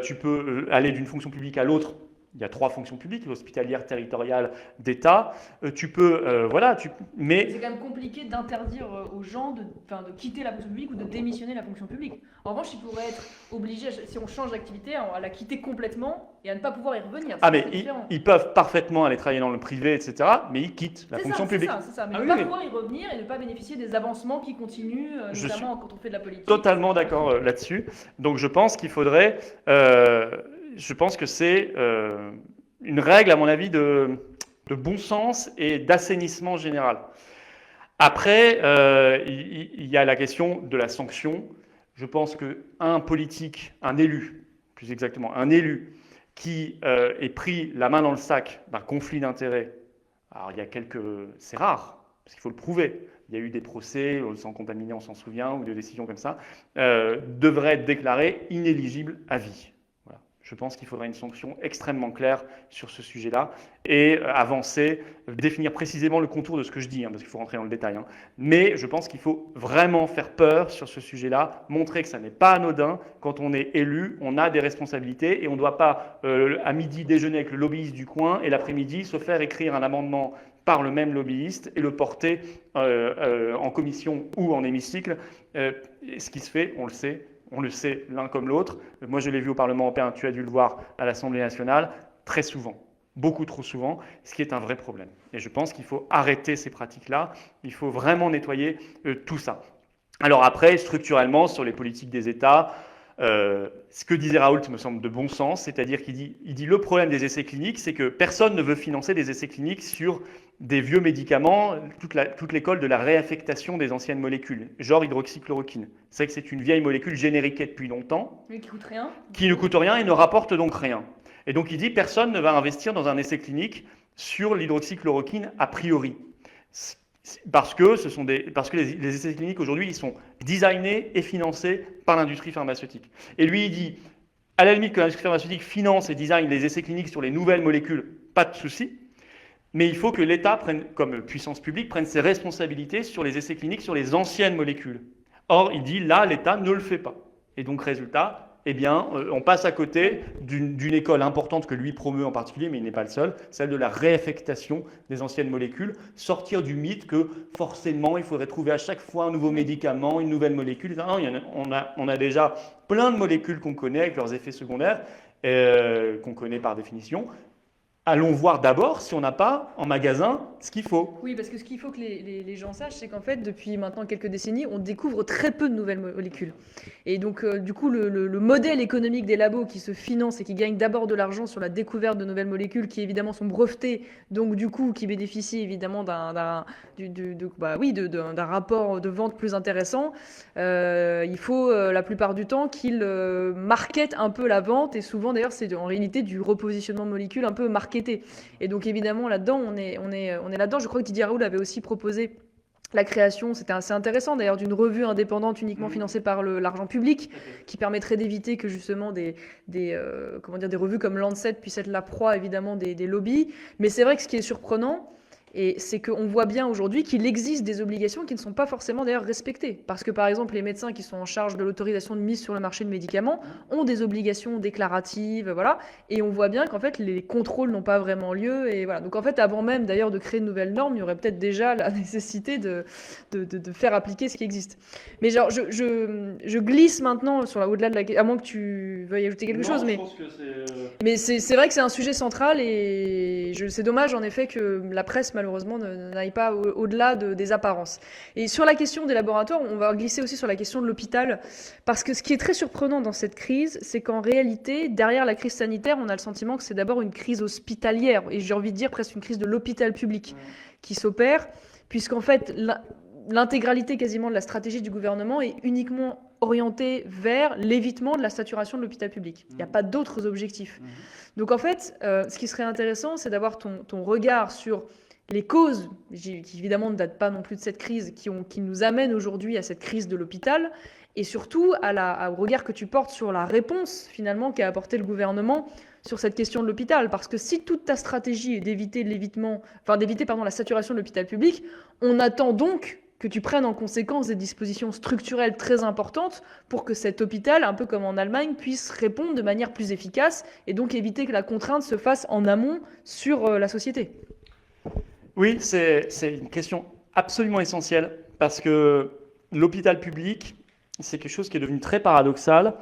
tu peux aller d'une fonction publique à l'autre. Il y a 3 fonctions publiques, l'hospitalière, territoriale, d'État. Tu peux, mais... C'est quand même compliqué d'interdire aux gens de quitter la fonction publique ou de démissionner de la fonction publique. En revanche, ils pourraient être obligés, si on change d'activité, à la quitter complètement et à ne pas pouvoir y revenir. Mais ils peuvent parfaitement aller travailler dans le privé, etc., mais ils quittent la fonction publique. C'est ça. Mais ne pas pouvoir y revenir et ne pas bénéficier des avancements qui continuent, notamment quand on fait de la politique. Totalement d'accord là-dessus. Donc je pense qu'il faudrait... Je pense que c'est une règle, à mon avis, de bon sens et d'assainissement général. Après, il y a la question de la sanction. Je pense qu'un politique, un élu, plus exactement, un élu qui ait pris la main dans le sac d'un conflit d'intérêts, alors c'est rare, parce qu'il faut le prouver. Il y a eu des procès, le sang contaminé, on s'en souvient, ou des décisions comme ça, devrait être déclaré inéligible à vie. Je pense qu'il faudrait une sanction extrêmement claire sur ce sujet-là et avancer, définir précisément le contour de ce que je dis, parce qu'il faut rentrer dans le détail. Mais je pense qu'il faut vraiment faire peur sur ce sujet-là, montrer que ça n'est pas anodin. Quand on est élu, on a des responsabilités et on ne doit pas, à midi, déjeuner avec le lobbyiste du coin et l'après-midi se faire écrire un amendement par le même lobbyiste et le porter en commission ou en hémicycle. Ce qui se fait, on le sait. On le sait l'un comme l'autre. Moi, je l'ai vu au Parlement européen, tu as dû le voir à l'Assemblée nationale, très souvent, beaucoup trop souvent, ce qui est un vrai problème. Et je pense qu'il faut arrêter ces pratiques-là. Il faut vraiment nettoyer tout ça. Alors après, structurellement, sur les politiques des États, ce que disait Raoult me semble de bon sens, c'est-à-dire qu'il dit le problème des essais cliniques, c'est que personne ne veut financer des essais cliniques sur des vieux médicaments, toute l'école de la réaffectation des anciennes molécules, genre hydroxychloroquine. C'est vrai que c'est une vieille molécule génériquée depuis longtemps, mais qui coûte rien. Qui ne coûte rien et ne rapporte donc rien. Et donc il dit personne ne va investir dans un essai clinique sur l'hydroxychloroquine a priori. Parce que les essais cliniques aujourd'hui, ils sont designés et financés par l'industrie pharmaceutique. Et lui, il dit, à la limite que l'industrie pharmaceutique finance et design les essais cliniques sur les nouvelles molécules, pas de souci. Mais il faut que l'État, comme puissance publique, prenne ses responsabilités sur les essais cliniques sur les anciennes molécules. Or, il dit, là, l'État ne le fait pas. Et donc, résultat, on passe à côté d'une école importante que lui promeut en particulier, mais il n'est pas le seul, celle de la réaffectation des anciennes molécules, sortir du mythe que forcément il faudrait trouver à chaque fois un nouveau médicament, une nouvelle molécule. Non, on a déjà plein de molécules qu'on connaît avec leurs effets secondaires, qu'on connaît par définition. allons voir d'abord si on n'a pas en magasin ce qu'il faut. Oui, parce que ce qu'il faut que les gens sachent, c'est qu'en fait, depuis maintenant quelques décennies, on découvre très peu de nouvelles molécules. Et donc, du coup, le modèle économique des labos qui se financent et qui gagnent d'abord de l'argent sur la découverte de nouvelles molécules, qui évidemment sont brevetées, donc du coup, qui bénéficient évidemment d'un rapport de vente plus intéressant, il faut la plupart du temps qu'ils marketent un peu la vente. Et souvent, d'ailleurs, c'est en réalité du repositionnement de molécules un peu marketé. Et donc, évidemment, là-dedans, on est là-dedans. Je crois que Didier Raoult avait aussi proposé la création, c'était assez intéressant d'ailleurs, d'une revue indépendante uniquement financée par l'argent public, qui permettrait d'éviter que justement des revues comme Lancet puissent être la proie évidemment des lobbies. Mais c'est vrai que ce qui est surprenant, et c'est qu'on voit bien aujourd'hui qu'il existe des obligations qui ne sont pas forcément d'ailleurs respectées. Parce que par exemple, les médecins qui sont en charge de l'autorisation de mise sur le marché de médicaments ont des obligations déclaratives, voilà. Et on voit bien qu'en fait, les contrôles n'ont pas vraiment lieu. Et voilà. Donc en fait, avant même d'ailleurs de créer de nouvelles normes, il y aurait peut-être déjà la nécessité de faire appliquer ce qui existe. Mais genre, je glisse maintenant sur au-delà de la... À moins que tu veuilles ajouter quelque chose. Je Mais... pense que Mais c'est vrai que c'est un sujet central et c'est dommage en effet que la presse malheureusement n'aille pas au-delà des apparences. Et sur la question des laboratoires, on va glisser aussi sur la question de l'hôpital, parce que ce qui est très surprenant dans cette crise, c'est qu'en réalité, derrière la crise sanitaire, on a le sentiment que c'est d'abord une crise hospitalière, et j'ai envie de dire presque une crise de l'hôpital public qui s'opère, puisqu'en fait l'intégralité quasiment de la stratégie du gouvernement est uniquement orientée vers l'évitement de la saturation de l'hôpital public. Il n'y a pas d'autres objectifs. Donc en fait, ce qui serait intéressant, c'est d'avoir ton regard sur les causes, qui évidemment ne datent pas non plus de cette crise, qui nous amènent aujourd'hui à cette crise de l'hôpital, et surtout au regard que tu portes sur la réponse finalement qu'a apporté le gouvernement sur cette question de l'hôpital. Parce que si toute ta stratégie est d'éviter la saturation de l'hôpital public, on attend donc que tu prennes en conséquence des dispositions structurelles très importantes pour que cet hôpital, un peu comme en Allemagne, puisse répondre de manière plus efficace et donc éviter que la contrainte se fasse en amont sur la société. Oui, c'est une question absolument essentielle parce que l'hôpital public, c'est quelque chose qui est devenu très paradoxal.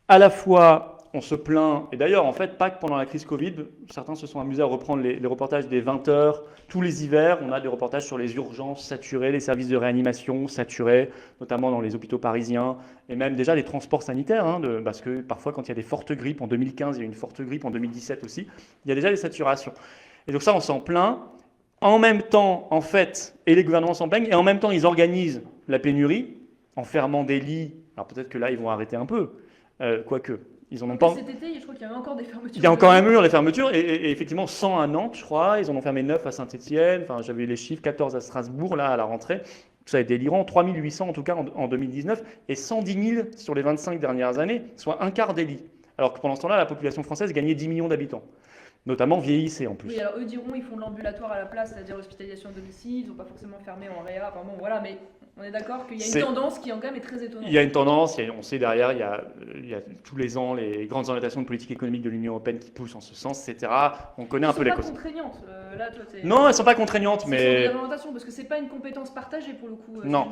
À la fois, on se plaint, et d'ailleurs, en fait, pas que pendant la crise Covid, certains se sont amusés à reprendre les reportages des 20 heures. Tous les hivers, on a des reportages sur les urgences saturées, les services de réanimation saturés, notamment dans les hôpitaux parisiens, et même déjà les transports sanitaires, parce que parfois, quand il y a des fortes grippes, en 2015, il y a eu une forte grippe, en 2017 aussi, il y a déjà des saturations. Et donc ça, on s'en plaint. En même temps, en fait, et les gouvernements s'en plaignent, et en même temps, ils organisent la pénurie en fermant des lits. Alors peut-être que là, ils vont arrêter un peu, quoique. Ils en ont pas... Cet été, je crois qu'il y avait encore des fermetures. Il y a encore un mur, les fermetures, et effectivement 100 à Nantes, je crois, ils en ont fermé 9 à Saint-Etienne, enfin j'avais les chiffres, 14 à Strasbourg, là, à la rentrée. Ça est délirant, 3800 en tout cas en 2019, et 110 000 sur les 25 dernières années, soit un quart des lits. Alors que pendant ce temps-là, la population française gagnait 10 millions d'habitants, notamment vieillissait en plus. Oui, alors eux diront ils font de l'ambulatoire à la place, c'est-à-dire l'hospitalisation à domicile, ils n'ont pas forcément fermé en réa, enfin bon voilà, mais on est d'accord qu'il y a une tendance qui quand même est très étonnante. Il y a une tendance, on sait derrière, il y a tous les ans les grandes orientations de politique économique de l'Union européenne qui poussent en ce sens, etc. On connaît un peu les causes. Elles ne sont pas contraignantes, là toi non, elles ne sont pas contraignantes, mais... C'est des orientations, parce que ce n'est pas une compétence partagée pour le coup. Non,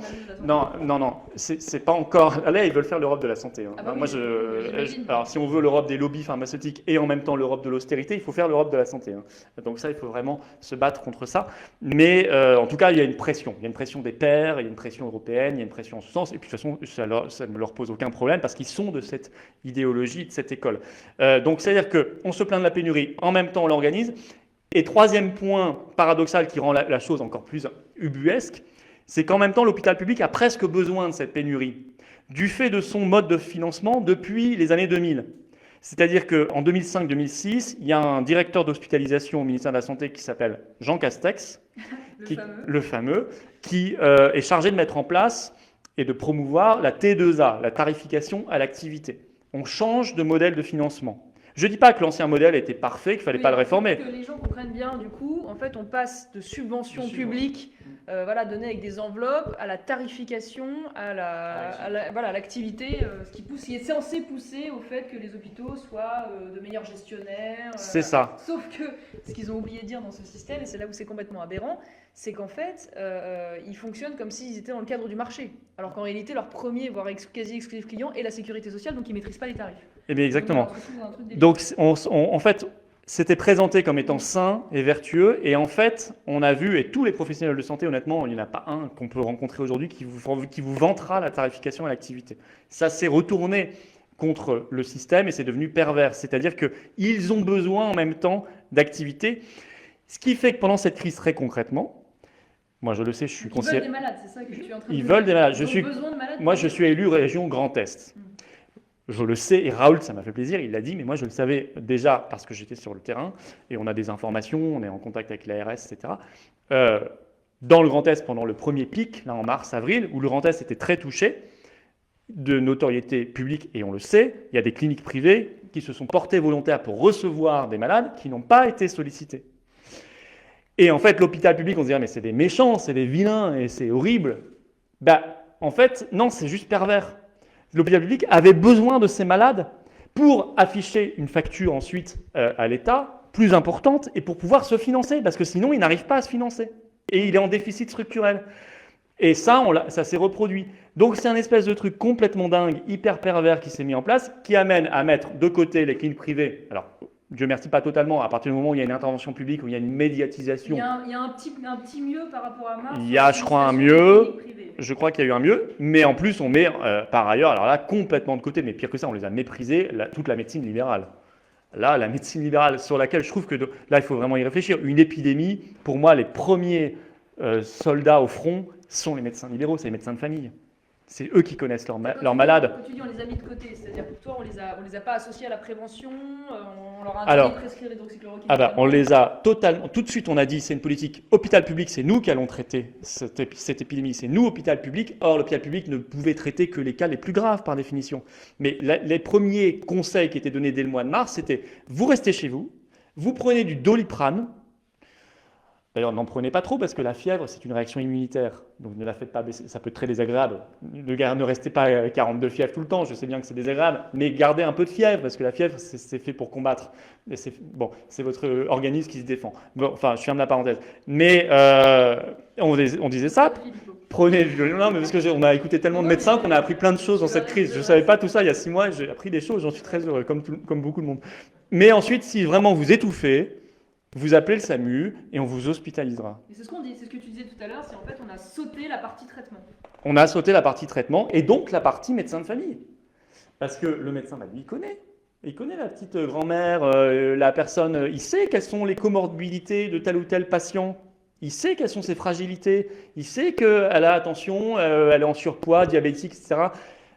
c'est pas encore... Là, ils veulent faire l'Europe de la santé. Ah bah moi, oui, alors, si on veut l'Europe des lobbies pharmaceutiques et en même temps l'Europe de l'austérité, il faut faire l'Europe de la santé. Donc ça, il faut vraiment se battre contre ça. Mais en tout cas, il y a une pression. Il y a une pression des pairs, il y a une pression européenne, il y a une pression en ce sens. Et puis de toute façon, ça ne leur pose aucun problème parce qu'ils sont de cette idéologie, de cette école. Donc c'est-à-dire qu'on se plaint de la pénurie, en même temps on l'organise. Et troisième point paradoxal qui rend la chose encore plus ubuesque, c'est qu'en même temps l'hôpital public a presque besoin de cette pénurie du fait de son mode de financement depuis les années 2000. C'est-à-dire qu'en 2005-2006, il y a un directeur d'hospitalisation au ministère de la Santé qui s'appelle Jean Castex, le fameux, qui est chargé de mettre en place et de promouvoir la T2A, la tarification à l'activité. On change de modèle de financement. Je ne dis pas que l'ancien modèle était parfait, qu'il ne fallait pas le réformer. Pour que les gens comprennent bien, du coup, en fait, on passe de subventions publiques données avec des enveloppes à la tarification, à l'activité, ce qui est censé pousser au fait que les hôpitaux soient de meilleurs gestionnaires. C'est ça. Sauf que ce qu'ils ont oublié de dire dans ce système, et c'est là où c'est complètement aberrant, c'est qu'en fait, ils fonctionnent comme s'ils étaient dans le cadre du marché. Alors qu'en réalité, leur premier, voire quasi exclusif client est la sécurité sociale, donc ils ne maîtrisent pas les tarifs. Eh bien, exactement. Donc, en fait, c'était présenté comme étant sain et vertueux. Et en fait, on a vu, et tous les professionnels de santé, honnêtement, il n'y en a pas un qu'on peut rencontrer aujourd'hui qui vous vantera la tarification à l'activité. Ça s'est retourné contre le système et c'est devenu pervers. C'est-à-dire qu'ils ont besoin en même temps d'activité. Ce qui fait que pendant cette crise, très concrètement, moi je le sais, je suis conseiller. Ils veulent des malades, c'est ça que tu es en train de Ils dire. veulent des malades. Ils ont besoin de malades. Moi je suis élu région Grand Est. Je le sais, et Raoul, ça m'a fait plaisir, il l'a dit, mais moi je le savais déjà parce que j'étais sur le terrain, et on a des informations, on est en contact avec l'ARS, etc. Dans le Grand Est, pendant le premier pic, là en mars-avril, où le Grand Est était très touché de notoriété publique, et on le sait, il y a des cliniques privées qui se sont portées volontaires pour recevoir des malades qui n'ont pas été sollicités. Et en fait, l'hôpital public, on se dirait, mais c'est des méchants, c'est des vilains, et c'est horrible. En fait, non, c'est juste pervers. L'hôpital public avait besoin de ces malades pour afficher une facture ensuite à l'État plus importante et pour pouvoir se financer, parce que sinon, il n'arrive pas à se financer. Et il est en déficit structurel. Et ça, ça s'est reproduit. Donc, c'est un espèce de truc complètement dingue, hyper pervers qui s'est mis en place, qui amène à mettre de côté les cliniques privées. Alors, Dieu merci, pas totalement. À partir du moment où il y a une intervention publique, où il y a une médiatisation. Il y a un petit mieux par rapport à mars. Il y a, je crois, un mieux. Je crois qu'il y a eu un mieux. Mais en plus, on met par ailleurs, alors là, complètement de côté, mais pire que ça, on les a méprisés, toute la médecine libérale. Là, la médecine libérale, sur laquelle je trouve que là, il faut vraiment y réfléchir. Une épidémie, pour moi, les premiers soldats au front sont les médecins libéraux, c'est les médecins de famille. C'est eux qui connaissent leurs malades. Quand tu dis on les a mis de côté, c'est-à-dire que toi, on les a pas associés à la prévention, on leur a interdit de prescrire l'hydroxychloroquine. On les a totalement. Tout de suite, on a dit c'est une politique hôpital public, c'est nous qui allons traiter cette épidémie, c'est nous hôpital public. Or, l'hôpital public ne pouvait traiter que les cas les plus graves par définition. Mais les premiers conseils qui étaient donnés dès le mois de mars, c'était vous restez chez vous, vous prenez du Doliprane. D'ailleurs, n'en prenez pas trop parce que la fièvre, c'est une réaction immunitaire. Donc ne la faites pas baisser, ça peut être très désagréable. Ne restez pas à 42 fièvres tout le temps, je sais bien que c'est désagréable, mais gardez un peu de fièvre parce que la fièvre, c'est fait pour combattre. C'est votre organisme qui se défend. Bon, enfin, je ferme la parenthèse. Mais on disait ça. Prenez non, mais parce qu'on a écouté tellement de médecins qu'on a appris plein de choses dans cette crise. Je ne savais pas tout ça il y a 6 mois, j'ai appris des choses, j'en suis très heureux, comme beaucoup de monde. Mais ensuite, si vraiment vous étouffez, vous appelez le SAMU et on vous hospitalisera. Et c'est ce qu'on dit, c'est ce que tu disais tout à l'heure, c'est en fait on a sauté la partie traitement. On a sauté la partie traitement et donc la partie médecin de famille. Parce que le médecin, lui, il connaît. Il connaît la petite grand-mère, la personne, il sait quelles sont les comorbidités de tel ou tel patient. Il sait quelles sont ses fragilités. Il sait qu'elle a, attention, elle est en surpoids, diabétique, etc.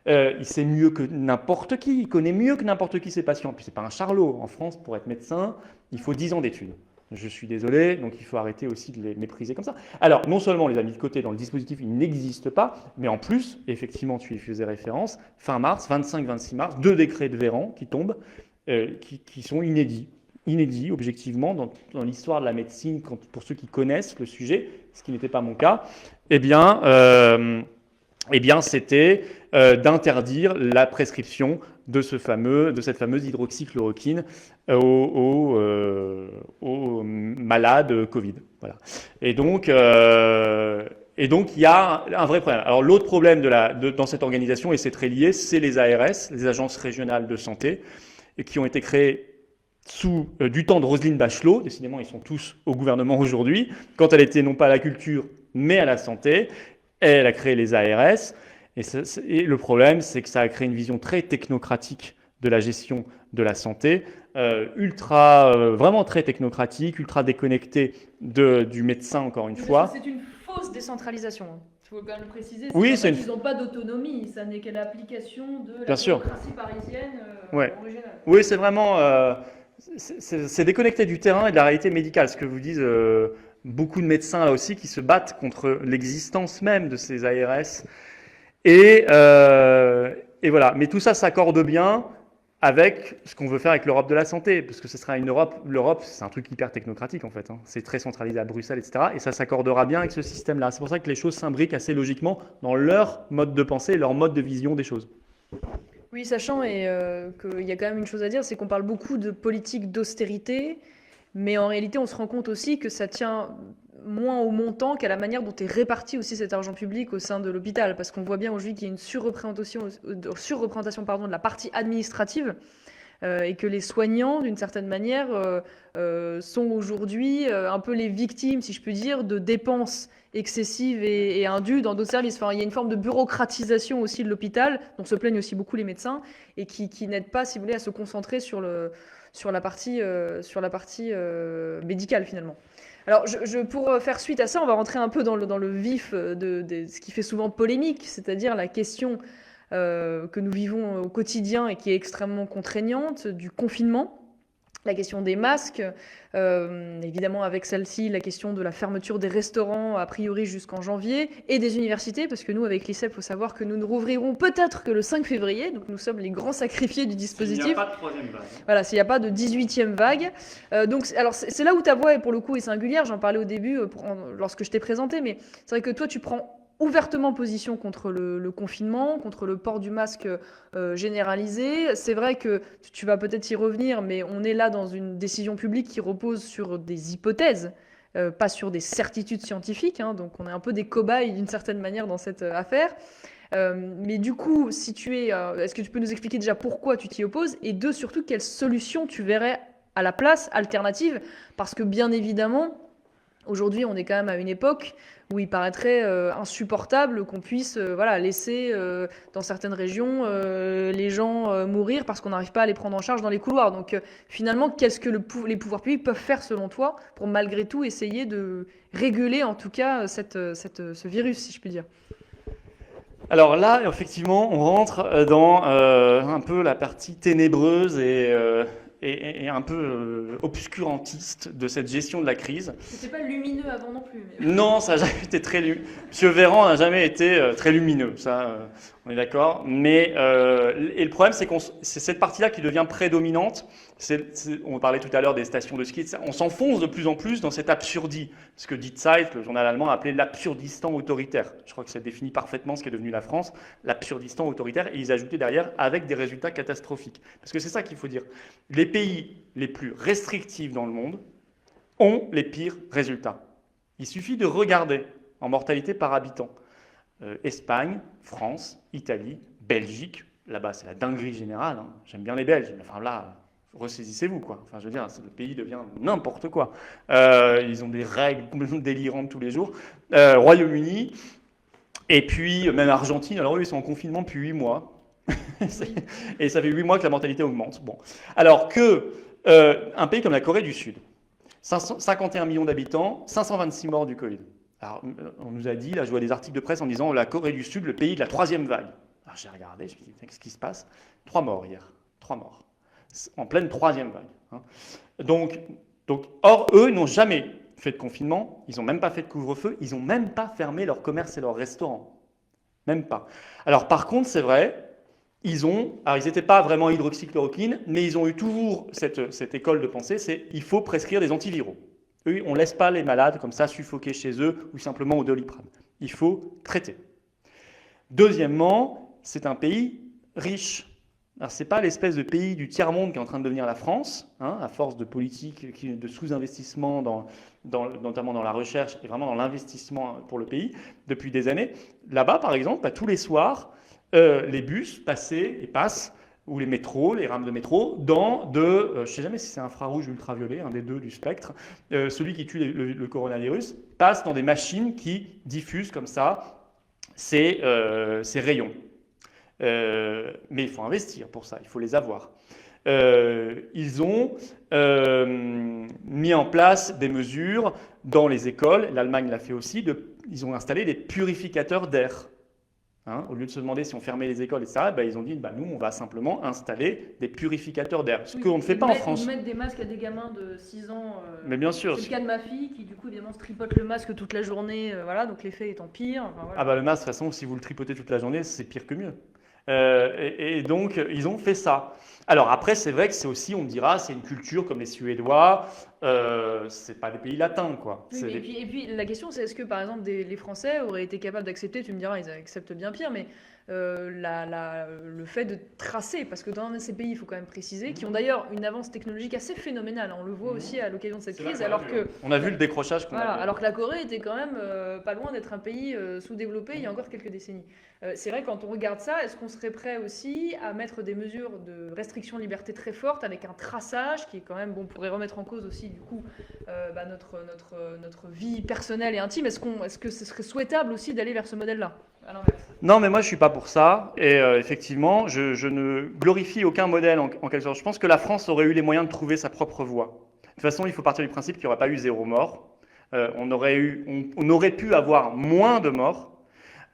Il sait mieux que n'importe qui, il connaît mieux que n'importe qui ses patients. Puis c'est pas un charlot. En France, pour être médecin, il faut 10 ans d'études. Je suis désolé, donc il faut arrêter aussi de les mépriser comme ça. Alors, non seulement on les a mis de côté dans le dispositif, ils n'existent pas, mais en plus, effectivement, tu y faisais référence, fin mars, 25-26 mars, 2 décrets de Véran qui tombent, qui sont inédits. Inédits, objectivement, dans l'histoire de la médecine, pour ceux qui connaissent le sujet, ce qui n'était pas mon cas, eh bien c'était d'interdire la prescription de cette fameuse hydroxychloroquine aux malades Covid. Voilà. Et donc, il y a un vrai problème. Alors, l'autre problème dans cette organisation, et c'est très lié, c'est les ARS, les agences régionales de santé, qui ont été créées sous du temps de Roselyne Bachelot. Décidément, ils sont tous au gouvernement aujourd'hui. Quand elle était non pas à la culture, mais à la santé, elle a créé les ARS. Et le problème, c'est que ça a créé une vision très technocratique de la gestion de la santé, vraiment très technocratique, ultra déconnectée du médecin, encore une fois. C'est une fausse décentralisation. Il faut quand même le préciser. Oui, ils n'ont pas d'autonomie, ça n'est que l'application de la démocratie parisienne régionale. Oui, c'est vraiment... c'est déconnecté du terrain et de la réalité médicale, ce que vous disent beaucoup de médecins là aussi qui se battent contre l'existence même de ces ARS. Et voilà. Mais tout ça s'accorde bien avec ce qu'on veut faire avec l'Europe de la santé, parce que ce sera une Europe. L'Europe, c'est un truc hyper technocratique en fait. C'est très centralisé à Bruxelles, etc. Et ça s'accordera bien avec ce système-là. C'est pour ça que les choses s'imbriquent assez logiquement dans leur mode de pensée, leur mode de vision des choses. Oui, sachant qu'il y a quand même une chose à dire, c'est qu'on parle beaucoup de politique d'austérité, mais en réalité, on se rend compte aussi que ça tient moins au montant qu'à la manière dont est réparti aussi cet argent public au sein de l'hôpital, parce qu'on voit bien aujourd'hui qu'il y a une surreprésentation de la partie administrative et que les soignants, d'une certaine manière, sont aujourd'hui un peu les victimes, si je puis dire, de dépenses excessives et indues dans d'autres services. Enfin, il y a une forme de bureaucratisation aussi de l'hôpital, dont se plaignent aussi beaucoup les médecins, et qui n'aide pas, si vous voulez, à se concentrer sur la partie médicale, finalement. Alors, pour faire suite à ça, on va rentrer un peu dans le vif de ce qui fait souvent polémique, c'est-à-dire la question que nous vivons au quotidien et qui est extrêmement contraignante, du confinement. La question des masques, évidemment avec celle-ci, la question de la fermeture des restaurants a priori jusqu'en janvier, et des universités, parce que nous, avec l'ICEP, il faut savoir que nous ne rouvrirons peut-être que le 5 février, donc nous sommes les grands sacrifiés du dispositif. S'il n'y a pas de troisième vague. Voilà, s'il n'y a pas de 18e vague. Alors c'est là où ta voix, pour le coup, est singulière, j'en parlais au début lorsque je t'ai présenté, mais c'est vrai que toi, tu prends ouvertement position contre le confinement, contre le port du masque généralisé. C'est vrai que tu vas peut-être y revenir, mais on est là dans une décision publique qui repose sur des hypothèses, pas sur des certitudes scientifiques. Donc on est un peu des cobayes d'une certaine manière dans cette affaire. Mais du coup, est-ce que tu peux nous expliquer déjà pourquoi tu t'y opposes, et deux, surtout, quelles solutions tu verrais à la place, alternatives? Parce que bien évidemment, aujourd'hui, on est quand même à une époque où il paraîtrait insupportable qu'on puisse laisser dans certaines régions les gens mourir parce qu'on n'arrive pas à les prendre en charge dans les couloirs. Donc finalement, qu'est-ce que les pouvoirs publics peuvent faire selon toi pour malgré tout essayer de réguler en tout cas ce virus, si je puis dire? Alors là, effectivement, on rentre dans un peu la partie ténébreuse et un peu obscurantiste de cette gestion de la crise. C'était pas lumineux avant non plus. Mais... Non, ça n'a jamais été très lumineux. Monsieur Véran n'a jamais été très lumineux, ça, on est d'accord. Mais et le problème, c'est c'est cette partie-là qui devient prédominante. On parlait tout à l'heure des stations de ski. On s'enfonce de plus en plus dans cette absurdie, ce que Die Zeit, le journal allemand, a appelé l'absurdistan autoritaire. Je crois que ça définit parfaitement ce qu'est devenu la France, l'absurdistan autoritaire. Et ils ajoutaient derrière avec des résultats catastrophiques. Parce que c'est ça qu'il faut dire. Les pays les plus restrictifs dans le monde ont les pires résultats. Il suffit de regarder en mortalité par habitant. Espagne, France, Italie, Belgique, là-bas c'est la dinguerie générale, hein. J'aime bien les Belges, mais enfin là, ressaisissez-vous quoi. Enfin je veux dire, le pays devient n'importe quoi. Ils ont des règles complètement délirantes tous les jours. Royaume-Uni, et puis même Argentine, alors eux ils sont en confinement depuis 8 mois. Et ça fait 8 mois que la mortalité augmente. Bon. Alors que un pays comme la Corée du Sud, 51 millions d'habitants, 526 morts du Covid. Alors, on nous a dit, là je vois des articles de presse en disant la Corée du Sud, le pays de la troisième vague. Alors j'ai regardé, je me suis dit, qu'est-ce qui se passe? 3 morts hier, 3 morts. En pleine troisième vague. Hein. Donc, or, eux n'ont jamais fait de confinement, ils n'ont même pas fait de couvre-feu, ils n'ont même pas fermé leur commerce et leurs restaurants. Même pas. Alors par contre, c'est vrai, ils n'étaient pas vraiment hydroxychloroquine, mais ils ont eu toujours cette école de pensée, c'est il faut prescrire des antiviraux. Eux, on ne laisse pas les malades comme ça suffoquer chez eux ou simplement au Doliprane. Il faut traiter. Deuxièmement, c'est un pays riche. Alors, ce n'est pas l'espèce de pays du tiers-monde qui est en train de devenir la France, hein, à force de politique, de sous-investissement, notamment dans la recherche et vraiment dans l'investissement pour le pays depuis des années. Là-bas, par exemple, tous les soirs, les bus passaient et passent, ou les métros, les rames de métro, je ne sais jamais si c'est infrarouge ou ultraviolet, un des deux du spectre, celui qui tue le coronavirus, passe dans des machines qui diffusent comme ça ces rayons. Mais il faut investir pour ça, il faut les avoir. Ils ont mis en place des mesures dans les écoles, l'Allemagne l'a fait aussi, ils ont installé des purificateurs d'air. Hein, au lieu de se demander si on fermait les écoles, etc., ils ont dit nous, on va simplement installer des purificateurs d'air. Ce qu'on ne fait pas en France. Ils mettent des masques à des gamins de 6 ans. Mais bien sûr. C'est le cas de ma fille qui, du coup, évidemment, se tripote le masque toute la journée. Donc l'effet étant pire. Enfin, voilà. Ah le masque, de toute façon, si vous le tripotez toute la journée, c'est pire que mieux. Et donc, ils ont fait ça. Alors après, c'est vrai que c'est aussi, on me dira, c'est une culture comme les Suédois, c'est pas des pays latins, quoi. Oui, C'est mais des- et puis la question, c'est est-ce que par exemple les Français auraient été capables d'accepter, tu me diras, ils acceptent bien pire, mais le fait de tracer, parce que dans ces pays, il faut quand même préciser, qui ont d'ailleurs une avance technologique assez phénoménale, hein, on le voit aussi à l'occasion de cette c'est là crise, qu'on a alors vu, que hein. On a vu le décrochage qu'on voilà, a vu. alors que la Corée était quand même pas loin d'être un pays sous-développé il y a encore quelques décennies. C'est vrai, quand on regarde ça, est-ce qu'on serait prêt aussi à mettre des mesures de restriction de liberté très fortes avec un traçage qui est quand même, bon, pourrait remettre en cause aussi du coup notre vie personnelle et intime. Est-ce que ce serait souhaitable aussi d'aller vers ce modèle-là à l'inverse? Non, mais moi, je suis pas pour ça. Et effectivement, je ne glorifie aucun modèle en quelque sorte. Je pense que la France aurait eu les moyens de trouver sa propre voie. De toute façon, il faut partir du principe qu'il n'y aurait pas eu 0 mort. On aurait pu avoir moins de morts.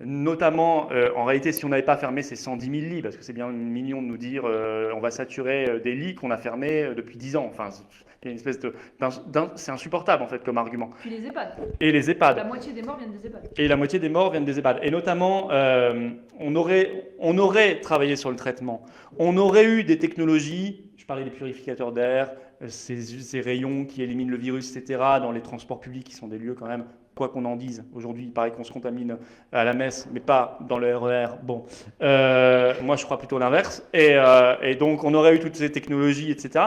Notamment, en réalité, si on n'avait pas fermé ces 110 000 lits, parce que c'est bien mignon de nous dire on va saturer des lits qu'on a fermés depuis 10 ans. Enfin, c'est une espèce c'est insupportable en fait comme argument. Puis les EHPAD. Et les EHPAD. La moitié des morts viennent des EHPAD. Et la moitié des morts viennent des EHPAD. Et notamment, on aurait travaillé sur le traitement. On aurait eu des technologies, je parlais des purificateurs d'air, ces rayons qui éliminent le virus, etc., dans les transports publics, qui sont des lieux quand même, quoi qu'on en dise. Aujourd'hui, il paraît qu'on se contamine à la messe, mais pas dans le RER. Bon, moi, je crois plutôt l'inverse. Et donc, on aurait eu toutes ces technologies, etc.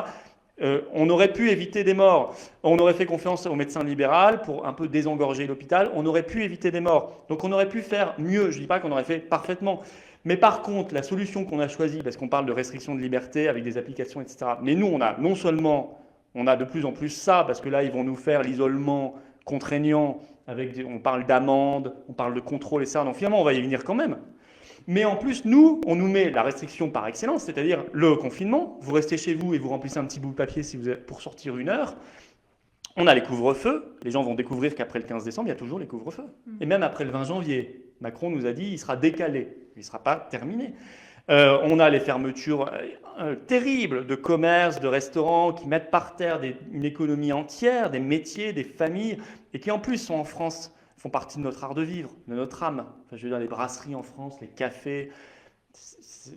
On aurait pu éviter des morts. On aurait fait confiance au médecin libéral pour un peu désengorger l'hôpital. On aurait pu éviter des morts. Donc on aurait pu faire mieux. Je ne dis pas qu'on aurait fait parfaitement. Mais par contre, la solution qu'on a choisie, parce qu'on parle de restriction de liberté avec des applications, etc. Mais nous, on a non seulement, on a de plus en plus ça, parce que là, ils vont nous faire l'isolement contraignant, on parle d'amende, on parle de contrôle, etc. Donc finalement, on va y venir quand même. Mais en plus, nous, on nous met la restriction par excellence, c'est-à-dire le confinement. Vous restez chez vous et vous remplissez un petit bout de papier si vous êtes pour sortir 1 heure. On a les couvre-feux. Les gens vont découvrir qu'après le 15 décembre, il y a toujours les couvre-feux. Et même après le 20 janvier, Macron nous a dit qu'il sera décalé. Il ne sera pas terminé. On a les fermetures terribles de commerces, de restaurants qui mettent par terre une économie entière, des métiers, des familles, et qui en plus sont en France, font partie de notre art de vivre, de notre âme. Enfin, je veux dire, les brasseries en France, les cafés,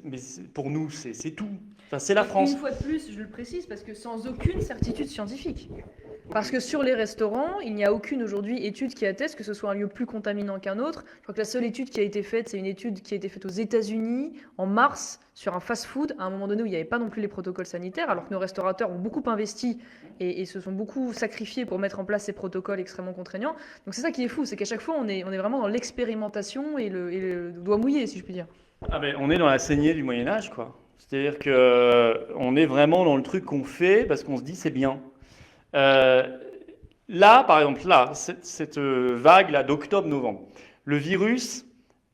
mais pour nous, c'est tout. Enfin, c'est la France. Une fois de plus, je le précise, parce que sans aucune certitude scientifique. Parce que sur les restaurants, il n'y a aucune aujourd'hui étude qui atteste que ce soit un lieu plus contaminant qu'un autre. Je crois que la seule étude qui a été faite, c'est une étude qui a été faite aux États-Unis en mars sur un fast-food, à un moment donné où il n'y avait pas non plus les protocoles sanitaires, alors que nos restaurateurs ont beaucoup investi et se sont beaucoup sacrifiés pour mettre en place ces protocoles extrêmement contraignants. Donc c'est ça qui est fou, c'est qu'à chaque fois, on est vraiment dans l'expérimentation et le doigt mouillé, si je puis dire. Ah ben, on est dans la saignée du Moyen-Âge, quoi. C'est-à-dire qu'on est vraiment dans le truc qu'on fait parce qu'on se dit c'est bien. Là, par exemple, cette vague là, d'octobre-novembre, le virus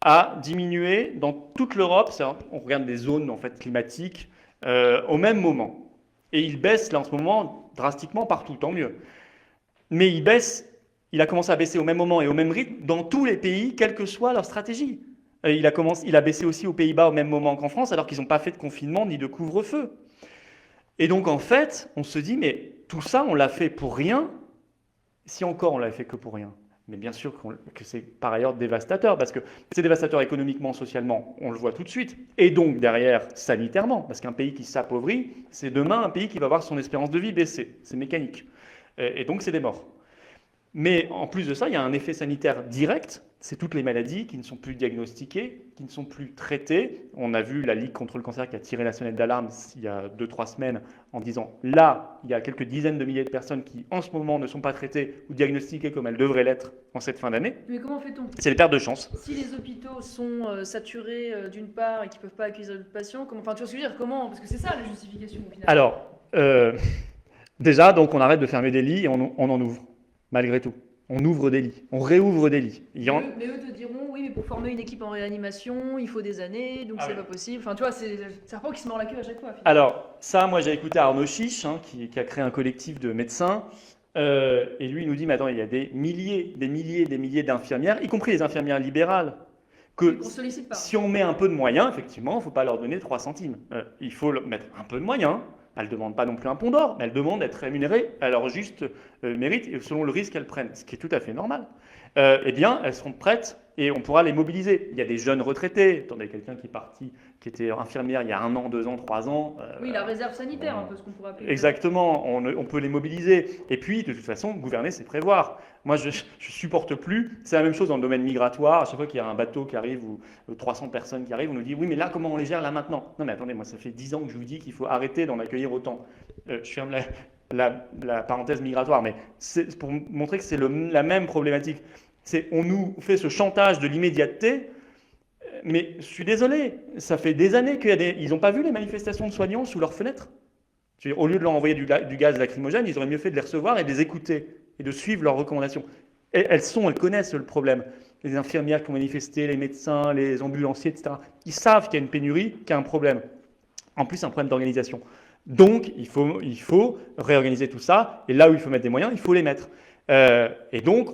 a diminué dans toute l'Europe, on regarde des zones en fait, climatiques, au même moment. Et il baisse là en ce moment drastiquement partout, tant mieux. Mais il a commencé à baisser au même moment et au même rythme dans tous les pays, quelle que soit leur stratégie. Il a baissé aussi aux Pays-Bas au même moment qu'en France, alors qu'ils n'ont pas fait de confinement ni de couvre-feu. Et donc, en fait, on se dit, mais tout ça, on l'a fait pour rien. Si encore on l'a fait que pour rien. Mais bien sûr que c'est par ailleurs dévastateur, parce que c'est dévastateur économiquement, socialement, on le voit tout de suite. Et donc, derrière, sanitairement, parce qu'un pays qui s'appauvrit, c'est demain un pays qui va voir son espérance de vie baisser. C'est mécanique. Et donc, c'est des morts. Mais en plus de ça, il y a un effet sanitaire direct. C'est toutes les maladies qui ne sont plus diagnostiquées, qui ne sont plus traitées. On a vu la Ligue contre le cancer qui a tiré la sonnette d'alarme il y a 2-3 semaines en disant là, il y a quelques dizaines de milliers de personnes qui en ce moment ne sont pas traitées ou diagnostiquées comme elles devraient l'être en cette fin d'année. Mais comment fait-on? C'est les pertes de chance. Si les hôpitaux sont saturés d'une part et qu'ils ne peuvent pas accueillir d'autres patients, enfin, tu vois ce que je veux dire, comment? Parce que c'est ça la justification au final. Alors, déjà, donc on arrête de fermer des lits et on en ouvre, malgré tout. On ouvre des lits, on réouvre des lits. Mais eux te diront, oui, mais pour former une équipe en réanimation, il faut des années, donc c'est pas possible. Enfin, tu vois, c'est un serpent qui se mord la queue à chaque fois. Finalement. Alors, ça, moi, j'ai écouté Arnaud Chiche, qui a créé un collectif de médecins, et lui, il nous dit, mais attends, il y a des milliers d'infirmières, y compris les infirmières libérales, que si on met un peu de moyens, effectivement, il ne faut pas leur donner 3 centimes. Il faut mettre un peu de moyens. Elles ne demandent pas non plus un pont d'or, mais elles demandent d'être rémunérées à leur juste mérite et selon le risque qu'elles prennent, ce qui est tout à fait normal. eh bien, elles seront prêtes et on pourra les mobiliser. Il y a des jeunes retraités. Attendez, quelqu'un qui est parti, qui était infirmière il y a 1 an, 2 ans, 3 ans. Oui, la réserve sanitaire, un peu ce qu'on pourrait appeler. Exactement, on peut les mobiliser. Et puis, de toute façon, gouverner, c'est prévoir. Moi, je supporte plus. C'est la même chose dans le domaine migratoire. À chaque fois qu'il y a un bateau qui arrive ou 300 personnes qui arrivent, on nous dit oui, mais là, comment on les gère là maintenant? Non, mais attendez, moi, ça fait 10 ans que je vous dis qu'il faut arrêter d'en accueillir autant. Je ferme la parenthèse migratoire, mais c'est pour montrer que c'est la même problématique. On nous fait ce chantage de l'immédiateté, mais je suis désolé, ça fait des années ils n'ont pas vu les manifestations de soignants sous leurs fenêtres. Au lieu de leur envoyer du gaz lacrymogène, ils auraient mieux fait de les recevoir et de les écouter et de suivre leurs recommandations. Et elles connaissent le problème. Les infirmières qui ont manifesté, les médecins, les ambulanciers, etc. Ils savent qu'il y a une pénurie, qu'il y a un problème. En plus, un problème d'organisation. Donc, il faut réorganiser tout ça. Et là où il faut mettre des moyens, il faut les mettre. Et donc,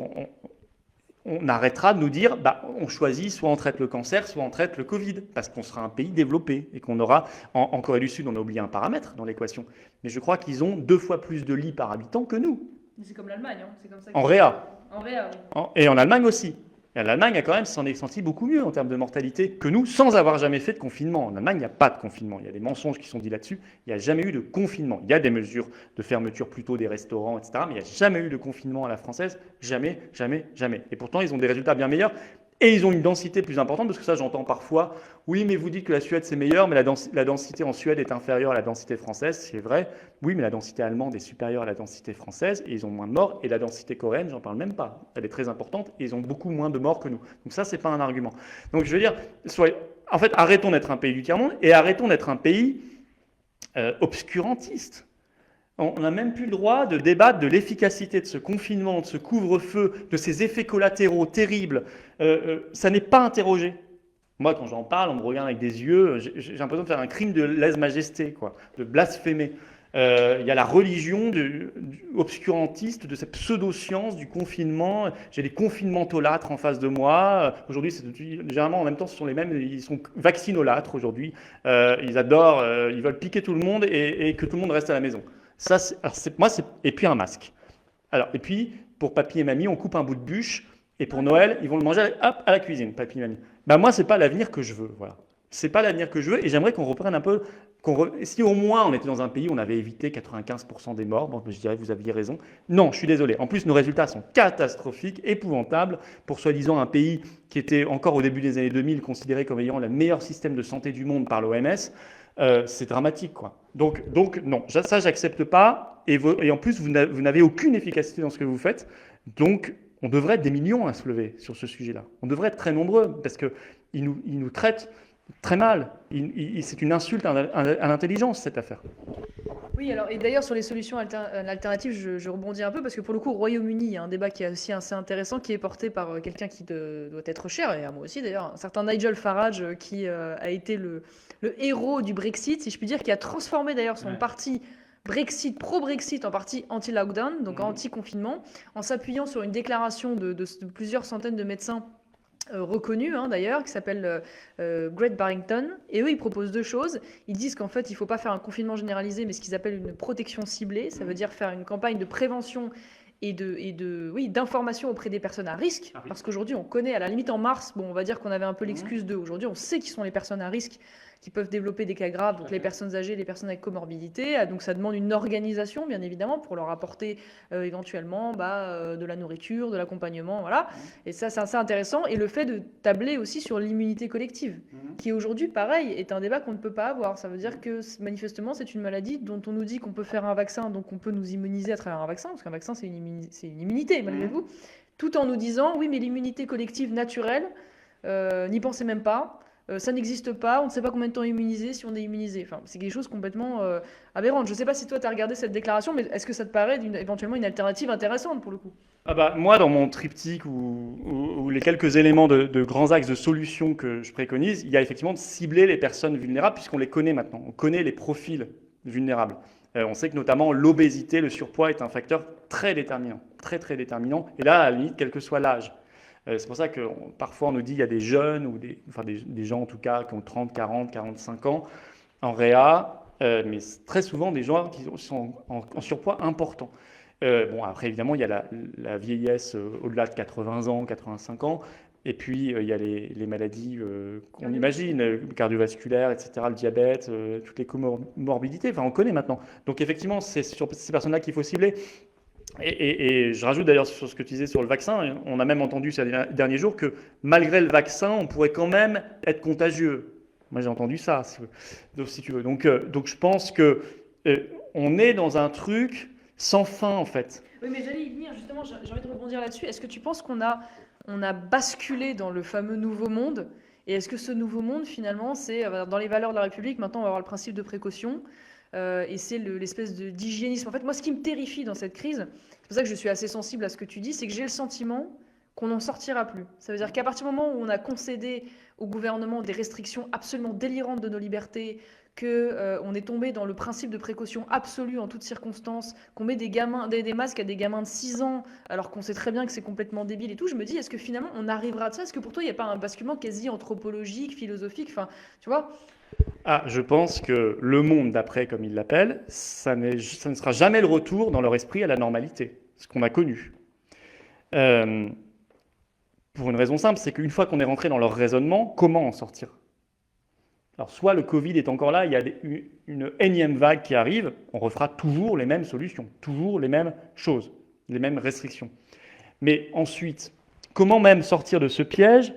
on arrêtera de nous dire, on choisit soit on traite le cancer, soit on traite le Covid, parce qu'on sera un pays développé et qu'on aura, en Corée du Sud, on a oublié un paramètre dans l'équation, mais je crois qu'ils ont 2 fois plus de lits par habitant que nous. C'est comme l'Allemagne, hein. C'est comme ça en réa. En réa, oui. Et en Allemagne aussi. Et l'Allemagne a quand même s'en est senti beaucoup mieux en termes de mortalité que nous, sans avoir jamais fait de confinement. En Allemagne, il n'y a pas de confinement. Il y a des mensonges qui sont dits là-dessus. Il n'y a jamais eu de confinement. Il y a des mesures de fermeture plutôt des restaurants, etc. Mais il n'y a jamais eu de confinement à la française. Jamais, jamais, jamais. Et pourtant, ils ont des résultats bien meilleurs. Et ils ont une densité plus importante, parce que ça, j'entends parfois, oui, mais vous dites que la Suède, c'est meilleur, mais la densité en Suède est inférieure à la densité française. C'est vrai. Oui, mais la densité allemande est supérieure à la densité française, et ils ont moins de morts. Et la densité coréenne, j'en parle même pas. Elle est très importante, et ils ont beaucoup moins de morts que nous. Donc ça, c'est pas un argument. Donc je veux dire, en fait, arrêtons d'être un pays du tiers-monde, et arrêtons d'être un pays obscurantiste. On n'a même plus le droit de débattre de l'efficacité de ce confinement, de ce couvre-feu, de ces effets collatéraux terribles. Ça n'est pas interrogé. Moi, quand j'en parle, on me regarde avec des yeux, j'ai l'impression de faire un crime de lèse-majesté, de blasphémer. Il y a la religion obscurantiste de cette pseudo-science du confinement. J'ai des confinementolâtres en face de moi. Aujourd'hui, généralement, en même temps, ce sont les mêmes. Ils sont vaccinolâtres aujourd'hui. Ils adorent, ils veulent piquer tout le monde et que tout le monde reste à la maison. Ça, et puis un masque. Et puis, pour papy et mamie, on coupe un bout de bûche, et pour Noël, ils vont le manger à la cuisine, papy et mamie. Moi, c'est pas l'avenir que je veux, voilà. C'est pas l'avenir que je veux, et j'aimerais qu'on reprenne un peu, si au moins on était dans un pays où on avait évité 95% des morts, je dirais que vous aviez raison. Non, je suis désolé. En plus, nos résultats sont catastrophiques, épouvantables, pour soi-disant un pays qui était encore au début des années 2000 considéré comme ayant le meilleur système de santé du monde par l'OMS. C'est dramatique, quoi. Donc non, ça, j'accepte pas. Et en plus, vous n'avez aucune efficacité dans ce que vous faites. Donc, on devrait être des millions à se lever sur ce sujet-là. On devrait être très nombreux, parce qu'ils nous traitent très mal. C'est une insulte à l'intelligence, cette affaire. Oui, alors, et d'ailleurs, sur les solutions alternatives, je rebondis un peu, parce que pour le coup, au Royaume-Uni, il y a un débat qui est aussi assez intéressant, qui est porté par quelqu'un qui doit être cher, et à moi aussi d'ailleurs, un certain Nigel Farage, qui a été le héros du Brexit, si je puis dire, qui a transformé d'ailleurs son parti Brexit, pro-Brexit, en parti anti-lockdown, donc anti-confinement, en s'appuyant sur une déclaration de plusieurs centaines de médecins reconnus d'ailleurs, qui s'appelle Great Barrington. Et eux, ils proposent 2 choses. Ils disent qu'en fait, il ne faut pas faire un confinement généralisé, mais ce qu'ils appellent une protection ciblée. Ça veut dire faire une campagne de prévention et d'information auprès des personnes à risque. Parce qu'aujourd'hui, on connaît, à la limite en mars, on va dire qu'on avait un peu l'excuse d'eux. Aujourd'hui, on sait qui sont les personnes à risque qui peuvent développer des cas graves, donc les personnes âgées, les personnes avec comorbidité. Donc ça demande une organisation, bien évidemment, pour leur apporter éventuellement de la nourriture, de l'accompagnement, voilà. Et ça, c'est assez intéressant. Et le fait de tabler aussi sur l'immunité collective, qui aujourd'hui, pareil, est un débat qu'on ne peut pas avoir. Ça veut dire que manifestement, c'est une maladie dont on nous dit qu'on peut faire un vaccin, donc on peut nous immuniser à travers un vaccin, parce qu'un vaccin, c'est une immunité, malgré vous, tout en nous disant, oui, mais l'immunité collective naturelle, n'y pensez même pas. Ça n'existe pas, on ne sait pas combien de temps immuniser si on est immunisé. Enfin, c'est quelque chose complètement aberrant. Je ne sais pas si toi tu as regardé cette déclaration, mais est-ce que ça te paraît éventuellement une alternative intéressante pour le coup? Moi, dans mon triptyque ou les quelques éléments de grands axes de solutions que je préconise, il y a effectivement de cibler les personnes vulnérables, puisqu'on les connaît maintenant. On connaît les profils vulnérables. On sait que notamment l'obésité, le surpoids est un facteur très déterminant, très très déterminant. Et là, à la limite, quel que soit l'âge. C'est pour ça que parfois on nous dit qu'il y a des jeunes ou des gens en tout cas qui ont 30, 40, 45 ans en réa, mais très souvent des gens qui sont en surpoids important. Bon, après, évidemment, il y a la vieillesse au-delà de 80 ans, 85 ans. Et puis, il y a les maladies qu'on imagine, cardiovasculaires, etc., le diabète, toutes les comorbidités. Enfin, on connaît maintenant. Donc, effectivement, c'est sur ces personnes-là qu'il faut cibler. Et je rajoute d'ailleurs sur ce que tu disais sur le vaccin, on a même entendu ces derniers jours que malgré le vaccin, on pourrait quand même être contagieux. Moi, j'ai entendu ça, si tu veux. Donc, je pense que on est dans un truc sans fin, en fait. Oui, mais j'allais y venir, justement, j'ai envie de rebondir là-dessus. Est-ce que tu penses qu'on a basculé dans le fameux nouveau monde? Et est-ce que ce nouveau monde, finalement, c'est dans les valeurs de la République, maintenant on va avoir le principe de précaution, et c'est l'espèce d'hygiénisme. En fait, moi, ce qui me terrifie dans cette crise, c'est pour ça que je suis assez sensible à ce que tu dis, c'est que j'ai le sentiment qu'on n'en sortira plus. Ça veut dire qu'à partir du moment où on a concédé au gouvernement des restrictions absolument délirantes de nos libertés, qu'on est tombé dans le principe de précaution absolue en toutes circonstances, qu'on met des masques à des gamins de 6 ans, alors qu'on sait très bien que c'est complètement débile et tout, je me dis, est-ce que finalement on arrivera à ça? Est-ce que pour toi, il n'y a pas un basculement quasi anthropologique, philosophique, enfin, tu vois? Ah, je pense que le monde d'après, comme ils l'appellent, ça ne sera jamais le retour dans leur esprit à la normalité, ce qu'on a connu. Euh, pour une raison simple, c'est qu'une fois qu'on est rentré dans leur raisonnement, comment en sortir? Alors, soit le Covid est encore là, il y a une énième vague qui arrive, on refera toujours les mêmes solutions, toujours les mêmes choses, les mêmes restrictions. Mais ensuite, comment même sortir de ce piège?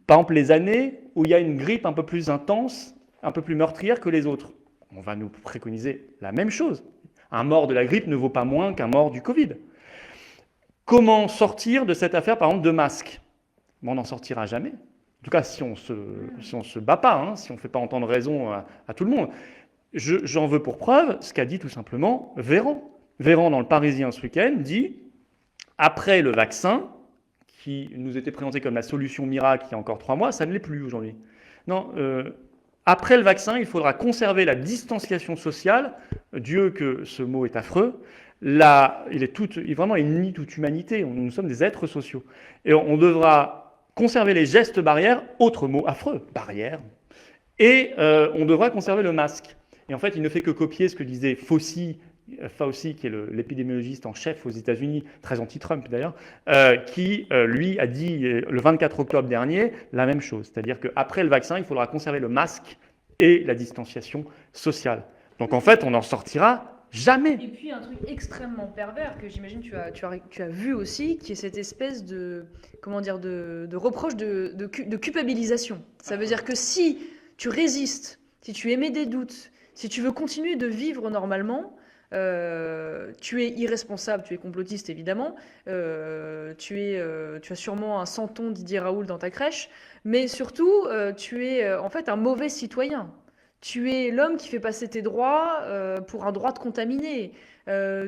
Par exemple, les années où il y a une grippe un peu plus intense, un peu plus meurtrière que les autres. On va nous préconiser la même chose. Un mort de la grippe ne vaut pas moins qu'un mort du Covid. Comment sortir de cette affaire, par exemple, de masques? On n'en sortira jamais. En tout cas, si on se bat pas, hein, si on ne fait pas entendre raison à tout le monde. J'en veux pour preuve ce qu'a dit tout simplement Véran. Véran, dans le Parisien ce week-end, dit « Après le vaccin, qui nous était présenté comme la solution miracle il y a encore 3 mois, ça ne l'est plus aujourd'hui. Non, après le vaccin, il faudra conserver la distanciation sociale. Dieu que ce mot est affreux. Là, vraiment, il nie toute humanité. Nous sommes des êtres sociaux. Et on devra conserver les gestes barrières, autre mot affreux, barrière. Et on devra conserver le masque. Et en fait, il ne fait que copier ce que disait Fauci, qui est l'épidémiologiste en chef aux États-Unis, très anti-Trump d'ailleurs, qui, lui, a dit le 24 octobre dernier la même chose. C'est-à-dire qu'après le vaccin, il faudra conserver le masque et la distanciation sociale. Donc en fait, on n'en sortira jamais. Et puis un truc extrêmement pervers que j'imagine tu as vu aussi, qui est cette espèce de, comment dire, de reproche de culpabilisation. Ça veut dire que si tu résistes, si tu émets des doutes, si tu veux continuer de vivre normalement, tu es irresponsable, tu es complotiste évidemment, tu as sûrement un santon Didier Raoult dans ta crèche, mais surtout tu es en fait un mauvais citoyen. Tu es l'homme qui fait passer tes droits pour un droit de contaminé.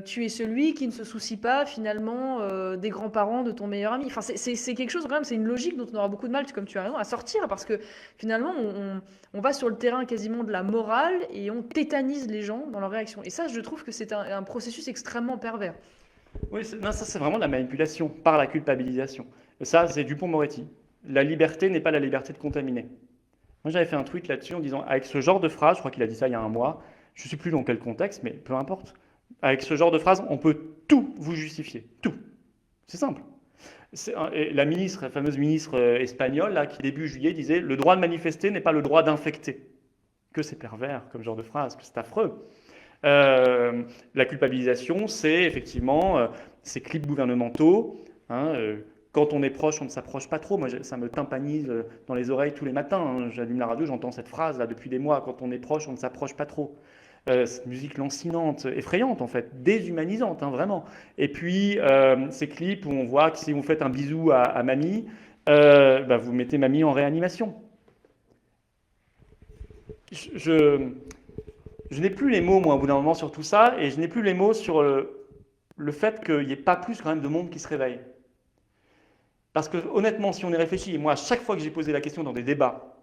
Tu es celui qui ne se soucie pas finalement des grands-parents de ton meilleur ami. Enfin, c'est quelque chose quand même, c'est une logique dont on aura beaucoup de mal, comme tu as raison, à sortir parce que finalement on va sur le terrain quasiment de la morale et on tétanise les gens dans leur réaction. Et ça, je trouve que c'est un processus extrêmement pervers. Oui, non, ça c'est vraiment de la manipulation par la culpabilisation. Ça, c'est Dupond-Moretti. La liberté n'est pas la liberté de contaminer. Moi, j'avais fait un tweet là-dessus en disant, avec ce genre de phrase, je crois qu'il a dit ça il y a un mois, je ne sais plus dans quel contexte, mais peu importe. Avec ce genre de phrase, on peut tout vous justifier. Tout. C'est simple. La fameuse ministre espagnole, là, qui début juillet disait « Le droit de manifester n'est pas le droit d'infecter ». Que c'est pervers comme genre de phrase, que c'est affreux. La culpabilisation, c'est effectivement ces clips gouvernementaux. Quand on est proche, on ne s'approche pas trop. Moi, ça me tympanise dans les oreilles tous les matins. Hein. J'allume la radio, j'entends cette phrase là depuis des mois. Quand on est proche, on ne s'approche pas trop. Cette musique lancinante, effrayante en fait, déshumanisante, hein, vraiment. Et puis ces clips où on voit que si vous faites un bisou à mamie, vous mettez mamie en réanimation. Je n'ai plus les mots, moi, au bout d'un moment, sur tout ça, et je n'ai plus les mots sur le fait qu'il n'y ait pas plus quand même de monde qui se réveille. Parce que honnêtement, si on y réfléchit, moi, à chaque fois que j'ai posé la question dans des débats,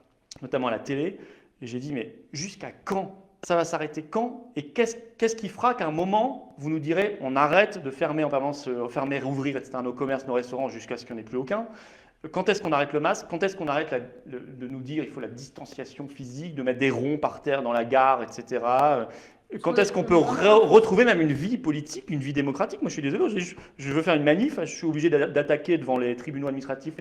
notamment à la télé, j'ai dit, mais jusqu'à quand? Ça va s'arrêter quand? Et qu'est-ce qui fera qu'à un moment, vous nous direz, on arrête de fermer en permanence, fermer, rouvrir, etc., nos commerces, nos restaurants, jusqu'à ce qu'il n'y en ait plus aucun? Quand est-ce qu'on arrête le masque? Quand est-ce qu'on arrête de nous dire il faut la distanciation physique, de mettre des ronds par terre dans la gare, etc. Quand est-ce qu'on peut retrouver même une vie politique, une vie démocratique? Moi, je suis désolé, je veux faire une manif, je suis obligé d'attaquer devant les tribunaux administratifs,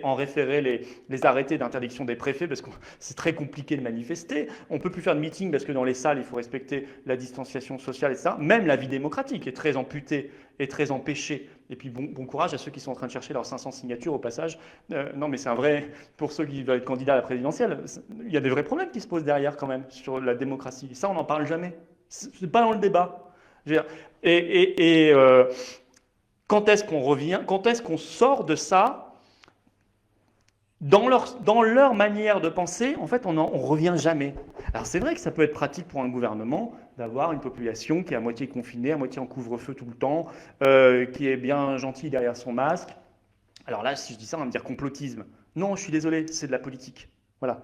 en référer les arrêtés d'interdiction des préfets, parce que c'est très compliqué de manifester. On ne peut plus faire de meeting parce que dans les salles, il faut respecter la distanciation sociale, etc. Même la vie démocratique est très amputée et très empêchée. Et puis bon courage à ceux qui sont en train de chercher leurs 500 signatures au passage. Non, mais c'est un vrai, pour ceux qui veulent être candidats à la présidentielle, il y a des vrais problèmes qui se posent derrière quand même sur la démocratie. Ça, on n'en parle jamais. C'est pas dans le débat. Je veux dire, quand est-ce qu'on revient, quand est-ce qu'on sort de ça dans leur manière de penser? En fait, on revient jamais. Alors c'est vrai que ça peut être pratique pour un gouvernement d'avoir une population qui est à moitié confinée, à moitié en couvre-feu tout le temps, qui est bien gentille derrière son masque. Alors là, si je dis ça, on va me dire complotisme. Non, je suis désolé, c'est de la politique. Voilà.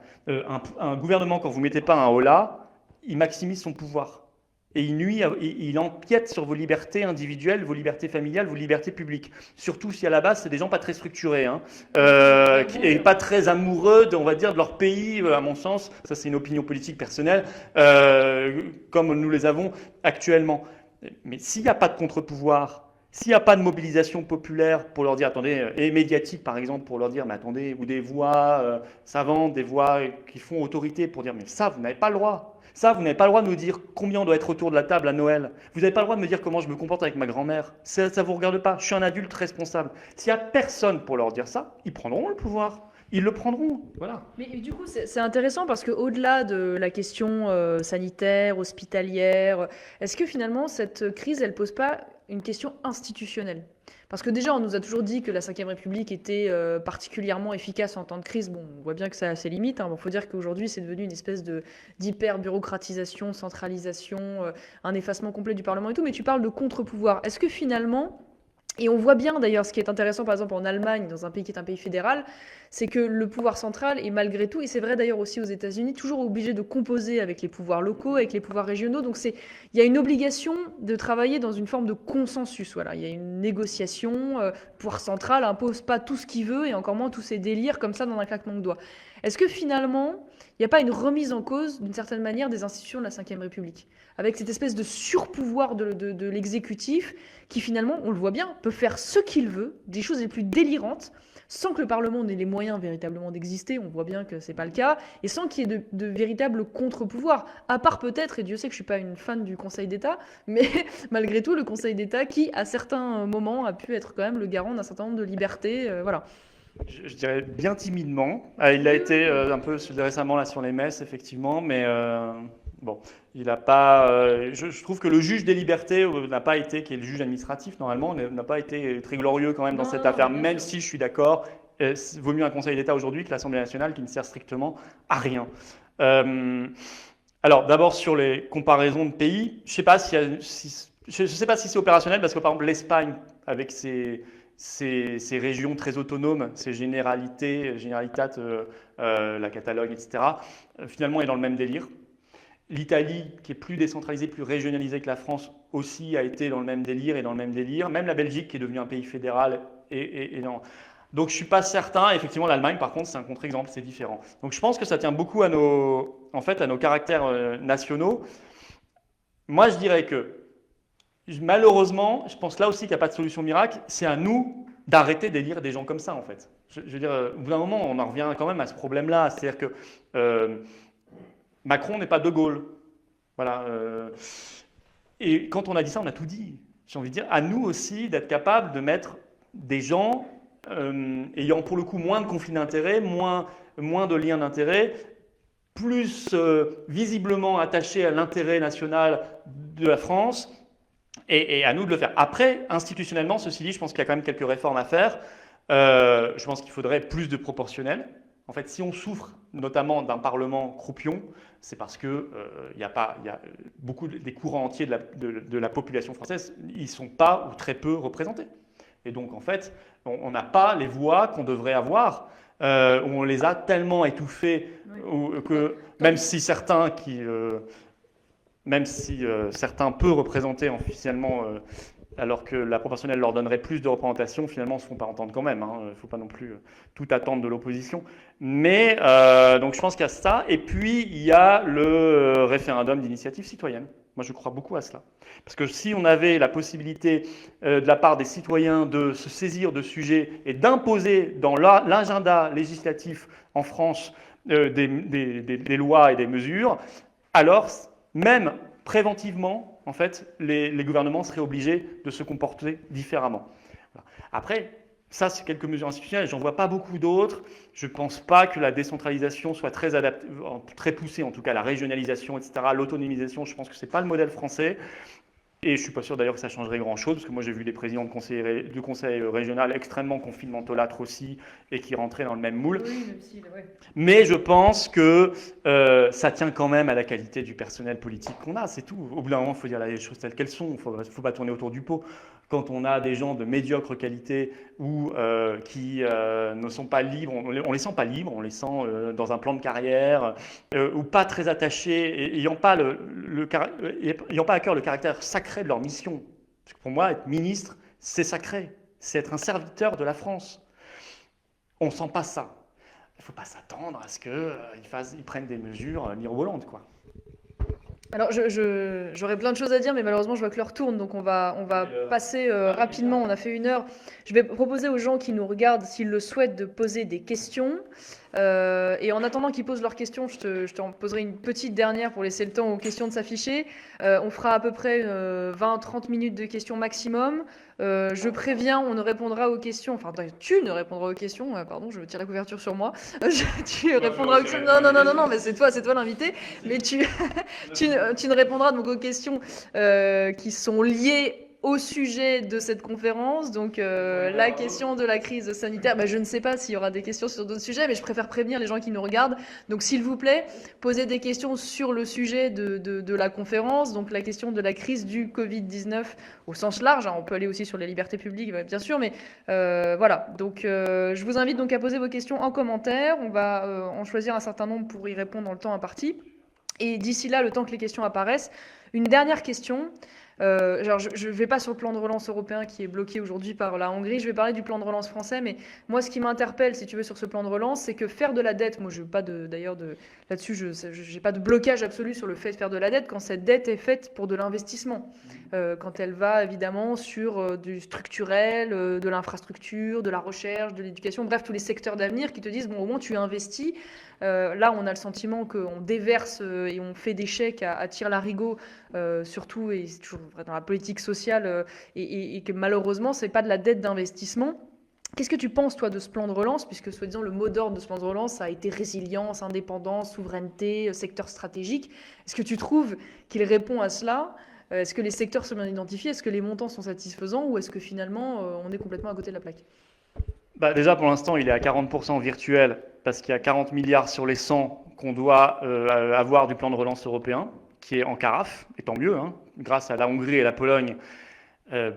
Un gouvernement, quand vous ne mettez pas un holà, il maximise son pouvoir. Et il empiète sur vos libertés individuelles, vos libertés familiales, vos libertés publiques. Surtout si à la base, c'est des gens pas très structurés, et pas très amoureux, on va dire, de leur pays, à mon sens. Ça, c'est une opinion politique personnelle, comme nous les avons actuellement. Mais s'il n'y a pas de contre-pouvoir, s'il n'y a pas de mobilisation populaire pour leur dire, attendez, et médiatique par exemple, pour leur dire, mais attendez, ou des voix savantes, des voix qui font autorité pour dire, mais ça, vous n'avez pas le droit. Ça, vous n'avez pas le droit de nous dire combien on doit être autour de la table à Noël. Vous n'avez pas le droit de me dire comment je me comporte avec ma grand-mère. Ça ne vous regarde pas. Je suis un adulte responsable. S'il n'y a personne pour leur dire ça, ils prendront le pouvoir. Ils le prendront. Voilà. Mais du coup, c'est intéressant parce qu'au-delà de la question sanitaire, hospitalière, est-ce que finalement cette crise, elle pose pas une question institutionnelle? Parce que déjà, on nous a toujours dit que la Ve République était particulièrement efficace en temps de crise. Bon, on voit bien que ça a ses limites. Bon, faut dire qu'aujourd'hui, c'est devenu une espèce d'hyper-bureaucratisation, centralisation, un effacement complet du Parlement et tout. Mais tu parles de contre-pouvoir. Est-ce que finalement, et on voit bien d'ailleurs ce qui est intéressant par exemple en Allemagne, dans un pays qui est un pays fédéral, c'est que le pouvoir central est malgré tout, et c'est vrai d'ailleurs aussi aux États-Unis, toujours obligé de composer avec les pouvoirs locaux, avec les pouvoirs régionaux. Donc il y a une obligation de travailler dans une forme de consensus. Voilà, il y a une négociation. Le pouvoir central impose pas tout ce qu'il veut et encore moins tous ses délires comme ça dans un claquement de doigts. Est-ce que finalement, il n'y a pas une remise en cause d'une certaine manière des institutions de la Ve République, avec cette espèce de surpouvoir de l'exécutif qui finalement, on le voit bien, peut faire ce qu'il veut, des choses les plus délirantes, sans que le Parlement n'ait les moyens véritablement d'exister, on voit bien que ce n'est pas le cas, et sans qu'il y ait de véritables contre-pouvoirs, à part peut-être, et Dieu sait que je ne suis pas une fan du Conseil d'État, mais malgré tout, le Conseil d'État qui, à certains moments, a pu être quand même le garant d'un certain nombre de libertés, voilà. Je dirais bien timidement. Il a été un peu récemment là sur les messes, effectivement, mais bon, il n'a pas. Je trouve que le juge des libertés n'a pas été, qui est le juge administratif normalement, n'a pas été très glorieux quand même dans cette affaire, même si je suis d'accord. Vaut mieux un Conseil d'État aujourd'hui que l'Assemblée nationale qui ne sert strictement à rien. Alors d'abord sur les comparaisons de pays, je ne sais pas si c'est opérationnel parce que par exemple l'Espagne avec ses régions très autonomes, ces généralités, Generalitat, la Catalogne, etc., finalement est dans le même délire. L'Italie, qui est plus décentralisée, plus régionalisée que la France, aussi a été dans le même délire et dans le même délire. Même la Belgique, qui est devenue un pays fédéral, est dans... Donc je ne suis pas certain. Effectivement, l'Allemagne, par contre, c'est un contre-exemple, c'est différent. Donc je pense que ça tient beaucoup à nos caractères nationaux. Moi, je dirais que malheureusement, je pense là aussi qu'il n'y a pas de solution miracle. C'est à nous d'arrêter d'élire des gens comme ça, en fait. Je veux dire, au bout d'un moment, on en revient quand même à ce problème-là. C'est-à-dire que Macron n'est pas De Gaulle. Voilà. Et quand on a dit ça, on a tout dit. J'ai envie de dire, à nous aussi d'être capables de mettre des gens ayant pour le coup moins de conflits d'intérêts, moins de liens d'intérêts, plus visiblement attachés à l'intérêt national de la France. Et à nous de le faire. Après, institutionnellement, ceci dit, je pense qu'il y a quand même quelques réformes à faire. Je pense qu'il faudrait plus de proportionnel. En fait, si on souffre notamment d'un Parlement croupion, c'est parce que il y a beaucoup des courants entiers de la population française, ils ne sont pas ou très peu représentés. Et donc, en fait, on n'a pas les voix qu'on devrait avoir, où on les a tellement étouffées, que même si certains peu représentés officiellement alors que la proportionnelle leur donnerait plus de représentation, finalement, ne se font pas entendre quand même. Il ne faut pas non plus tout attendre de l'opposition. Mais donc je pense qu'il y a ça. Et puis, il y a le référendum d'initiative citoyenne. Moi, je crois beaucoup à cela. Parce que si on avait la possibilité de la part des citoyens de se saisir de sujets et d'imposer dans l'agenda législatif en France des lois et des mesures, alors même préventivement, en fait, les gouvernements seraient obligés de se comporter différemment. Voilà. Après, ça, c'est quelques mesures institutionnelles. J'en vois pas beaucoup d'autres. Je ne pense pas que la décentralisation soit très adaptée, très poussée, en tout cas la régionalisation, etc., l'autonomisation. Je pense que c'est pas le modèle français. Et je suis pas sûr d'ailleurs que ça changerait grand-chose, parce que moi j'ai vu des présidents de conseil régional extrêmement confinementolâtres aussi, et qui rentraient dans le même moule. Oui, même si, ouais. Mais je pense que ça tient quand même à la qualité du personnel politique qu'on a, c'est tout. Au bout d'un moment, il faut dire les choses telles qu'elles sont, il ne faut pas tourner autour du pot. Quand on a des gens de médiocre qualité ou qui ne sont pas libres, on ne les sent pas libres, on les sent dans un plan de carrière ou pas très attachés, et ayant pas à cœur le caractère sacré de leur mission. Parce que pour moi, être ministre, c'est sacré, c'est être un serviteur de la France. On ne sent pas ça. Il ne faut pas s'attendre à ce qu'ils prennent des mesures mirobolantes, quoi. Alors, j'aurais plein de choses à dire, mais malheureusement, je vois que l'heure tourne, donc on va passer rapidement. On a fait 1 heure. Je vais proposer aux gens qui nous regardent, s'ils le souhaitent, de poser des questions. Et en attendant qu'ils posent leurs questions, je t'en poserai une petite dernière pour laisser le temps aux questions de s'afficher. On fera à peu près 20-30 minutes de questions maximum. Je préviens, on ne répondra aux questions. Enfin, tu ne répondras aux questions. Pardon, je tire la couverture sur moi. Tu répondras aux questions. Non, mais c'est toi l'invité. Mais tu ne répondras donc aux questions qui sont liées au sujet de cette conférence. Donc la question de la crise sanitaire, je ne sais pas s'il y aura des questions sur d'autres sujets, mais je préfère prévenir les gens qui nous regardent. Donc s'il vous plaît, posez des questions sur le sujet de la conférence, donc la question de la crise du Covid-19 au sens large. On peut aller aussi sur les libertés publiques, bien sûr, mais voilà. Donc je vous invite donc à poser vos questions en commentaire. On va en choisir un certain nombre pour y répondre dans le temps imparti. Et d'ici là, le temps que les questions apparaissent, une dernière question. Je ne vais pas sur le plan de relance européen qui est bloqué aujourd'hui par la Hongrie, je vais parler du plan de relance français, mais moi ce qui m'interpelle, si tu veux, sur ce plan de relance, c'est que faire de la dette, moi je n'ai pas là-dessus, je n'ai pas de blocage absolu sur le fait de faire de la dette quand cette dette est faite pour de l'investissement, quand elle va évidemment sur du structurel, de l'infrastructure, de la recherche, de l'éducation, bref, tous les secteurs d'avenir qui te disent, bon, au moins tu investis. Là, on a le sentiment qu'on déverse et on fait des chèques à tire-larigot, surtout, et c'est toujours vrai dans la politique sociale, et que malheureusement, ce n'est pas de la dette d'investissement. Qu'est-ce que tu penses, toi, de ce plan de relance, puisque, soi-disant, le mot d'ordre de ce plan de relance, ça a été résilience, indépendance, souveraineté, secteur stratégique. Est-ce que tu trouves qu'il répond à cela ? Est-ce que les secteurs sont bien identifiés ? Est-ce que les montants sont satisfaisants ? Ou est-ce que, finalement, on est complètement à côté de la plaque ? Déjà, pour l'instant, il est à 40% virtuel, parce qu'il y a 40 milliards sur les 100 qu'on doit avoir du plan de relance européen, qui est en carafe, et tant mieux, grâce à la Hongrie et la Pologne,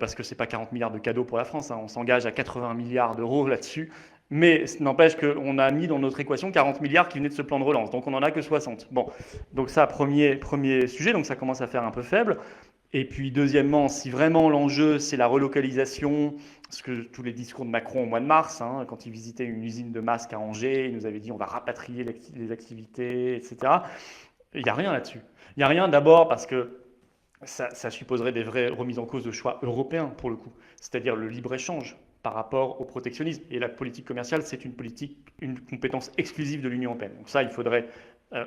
parce que ce n'est pas 40 milliards de cadeaux pour la France, on s'engage à 80 milliards d'euros là-dessus, mais n'empêche qu'on a mis dans notre équation 40 milliards qui venaient de ce plan de relance, donc on n'en a que 60. Bon, donc ça, premier sujet, donc ça commence à faire un peu faible. Et puis deuxièmement, si vraiment l'enjeu c'est la relocalisation, ce que tous les discours de Macron au mois de mars, quand il visitait une usine de masques à Angers, il nous avait dit on va rapatrier les activités, etc. Il n'y a rien là-dessus. Il n'y a rien d'abord parce que ça supposerait des vraies remises en cause de choix européens pour le coup, c'est-à-dire le libre-échange par rapport au protectionnisme. Et la politique commerciale, c'est une compétence exclusive de l'Union européenne. Donc ça, il faudrait...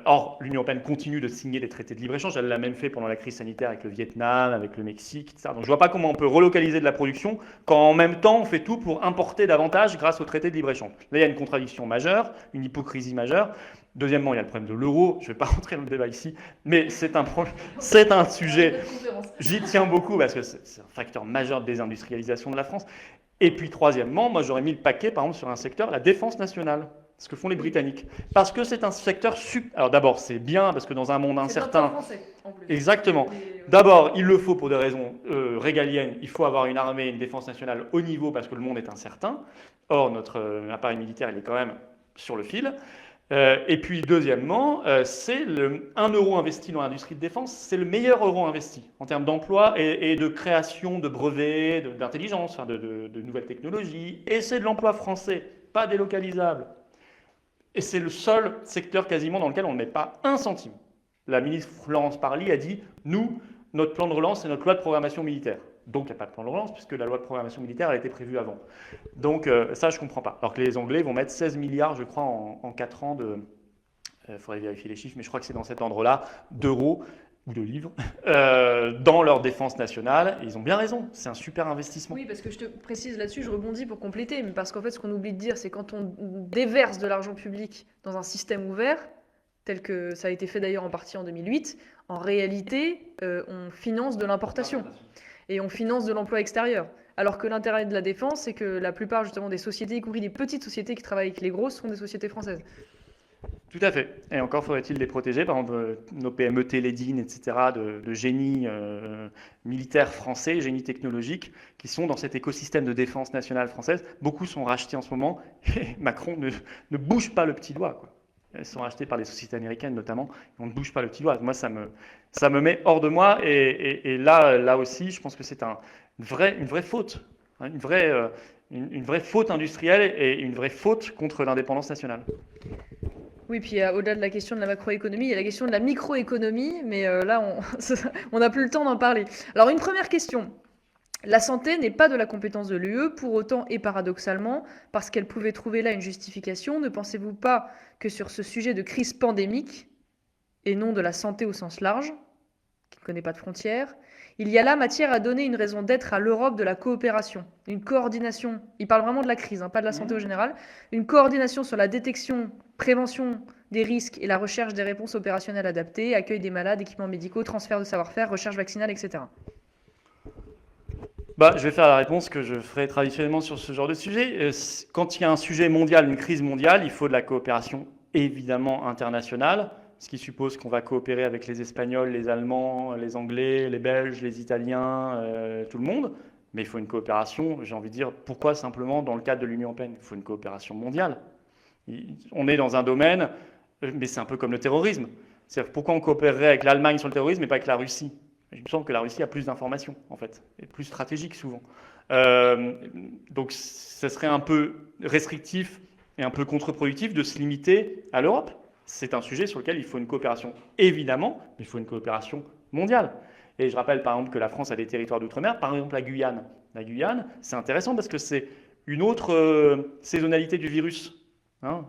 Or, l'Union européenne continue de signer des traités de libre-échange. Elle l'a même fait pendant la crise sanitaire avec le Vietnam, avec le Mexique, etc. Donc je ne vois pas comment on peut relocaliser de la production quand en même temps on fait tout pour importer davantage grâce au traité de libre-échange. Là, il y a une contradiction majeure, une hypocrisie majeure. Deuxièmement, il y a le problème de l'euro. Je ne vais pas rentrer dans le débat ici, mais c'est un sujet. J'y tiens beaucoup parce que c'est un facteur majeur de désindustrialisation de la France. Et puis troisièmement, moi j'aurais mis le paquet par exemple sur un secteur, la défense nationale. Ce que font les Britanniques. Parce que c'est un secteur... Alors d'abord, c'est bien, parce que dans un monde incertain... Français, en plus. Exactement. D'abord, il le faut pour des raisons régaliennes. Il faut avoir une armée, une défense nationale au niveau, parce que le monde est incertain. Or, notre appareil militaire, il est quand même sur le fil. Et puis, deuxièmement, c'est 1 euro investi dans l'industrie de défense, c'est le meilleur euro investi en termes d'emploi et de création de brevets, d'intelligence, enfin de nouvelles technologies. Et c'est de l'emploi français, pas délocalisable. Et c'est le seul secteur quasiment dans lequel on ne met pas un centime. La ministre Florence Parly a dit, nous, notre plan de relance, c'est notre loi de programmation militaire. Donc, il n'y a pas de plan de relance, puisque la loi de programmation militaire, elle a été prévue avant. Donc, ça, je ne comprends pas. Alors que les Anglais vont mettre 16 milliards, je crois, en 4 ans de... Il faudrait vérifier les chiffres, mais je crois que c'est dans cet ordre-là, d'euros ou de livres, dans leur défense nationale. Et ils ont bien raison, c'est un super investissement. Oui, parce que je te précise là-dessus, je rebondis pour compléter, mais parce qu'en fait, ce qu'on oublie de dire, c'est quand on déverse de l'argent public dans un système ouvert, tel que ça a été fait d'ailleurs en partie en 2008, en réalité, on finance de l'importation. Et on finance de l'emploi extérieur. Alors que l'intérêt de la défense, c'est que la plupart justement des sociétés, y compris des petites sociétés qui travaillent avec les grosses, sont des sociétés françaises. Tout à fait. Et encore faudrait-il les protéger, par exemple nos PME Télédine, etc., de génie militaire français, génie technologique, qui sont dans cet écosystème de défense nationale française. Beaucoup sont rachetés en ce moment, et Macron ne bouge pas le petit doigt, quoi. Elles sont rachetées par les sociétés américaines notamment, et on ne bouge pas le petit doigt. Moi, ça me met hors de moi, et là aussi, je pense que c'est une vraie faute, hein, une vraie faute industrielle et une vraie faute contre l'indépendance nationale. Oui, puis au-delà de la question de la macroéconomie, il y a la question de la microéconomie, mais là, on n'a plus le temps d'en parler. Alors, une première question. La santé n'est pas de la compétence de l'UE, pour autant et paradoxalement, parce qu'elle pouvait trouver là une justification. Ne pensez-vous pas que sur ce sujet de crise pandémique, et non de la santé au sens large, qui ne connaît pas de frontières, il y a là matière à donner une raison d'être à l'Europe de la coopération, une coordination, il parle vraiment de la crise, pas de la santé au général, une coordination sur la détection, prévention des risques et la recherche des réponses opérationnelles adaptées, accueil des malades, équipements médicaux, transfert de savoir-faire, recherche vaccinale, etc. Je vais faire la réponse que je ferai traditionnellement sur ce genre de sujet. Quand il y a un sujet mondial, une crise mondiale, il faut de la coopération évidemment internationale, ce qui suppose qu'on va coopérer avec les Espagnols, les Allemands, les Anglais, les Belges, les Italiens, tout le monde. Mais il faut une coopération, j'ai envie de dire, pourquoi simplement dans le cadre de l'Union européenne? Il faut une coopération mondiale. On est dans un domaine, mais c'est un peu comme le terrorisme. C'est-à-dire pourquoi on coopérerait avec l'Allemagne sur le terrorisme et pas avec la Russie? Il me semble que la Russie a plus d'informations, en fait, et plus stratégique souvent. Donc, ça serait un peu restrictif et un peu contre-productif de se limiter à l'Europe. C'est un sujet sur lequel il faut une coopération, évidemment, mais il faut une coopération mondiale. Et je rappelle, par exemple, que la France a des territoires d'outre-mer, par exemple la Guyane. La Guyane, c'est intéressant parce que c'est une autre saisonnalité du virus.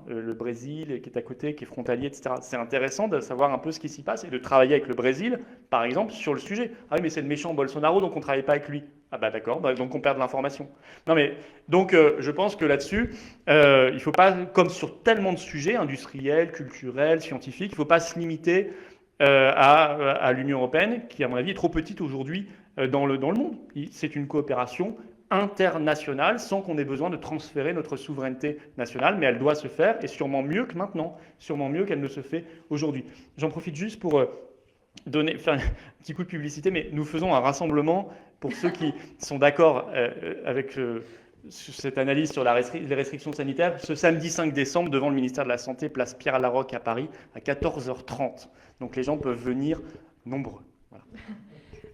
Le Brésil qui est à côté, qui est frontalier, etc. C'est intéressant de savoir un peu ce qui s'y passe et de travailler avec le Brésil, par exemple, sur le sujet. Ah oui, mais c'est le méchant Bolsonaro, donc on ne travaille pas avec lui. Ah bah d'accord, donc on perd de l'information. Non mais, donc je pense que là-dessus, il ne faut pas, comme sur tellement de sujets, industriels, culturels, scientifiques, il ne faut pas se limiter à l'Union européenne, qui à mon avis est trop petite aujourd'hui dans le monde. C'est une coopération internationale sans qu'on ait besoin de transférer notre souveraineté nationale, mais elle doit se faire et sûrement mieux que maintenant, sûrement mieux qu'elle ne se fait aujourd'hui. J'en profite juste pour faire un petit coup de publicité, mais nous faisons un rassemblement pour ceux qui sont d'accord avec cette analyse sur les restrictions sanitaires ce samedi 5 décembre devant le ministère de la Santé, place Pierre Laroque à Paris, à 14h30. Donc les gens peuvent venir nombreux. Voilà.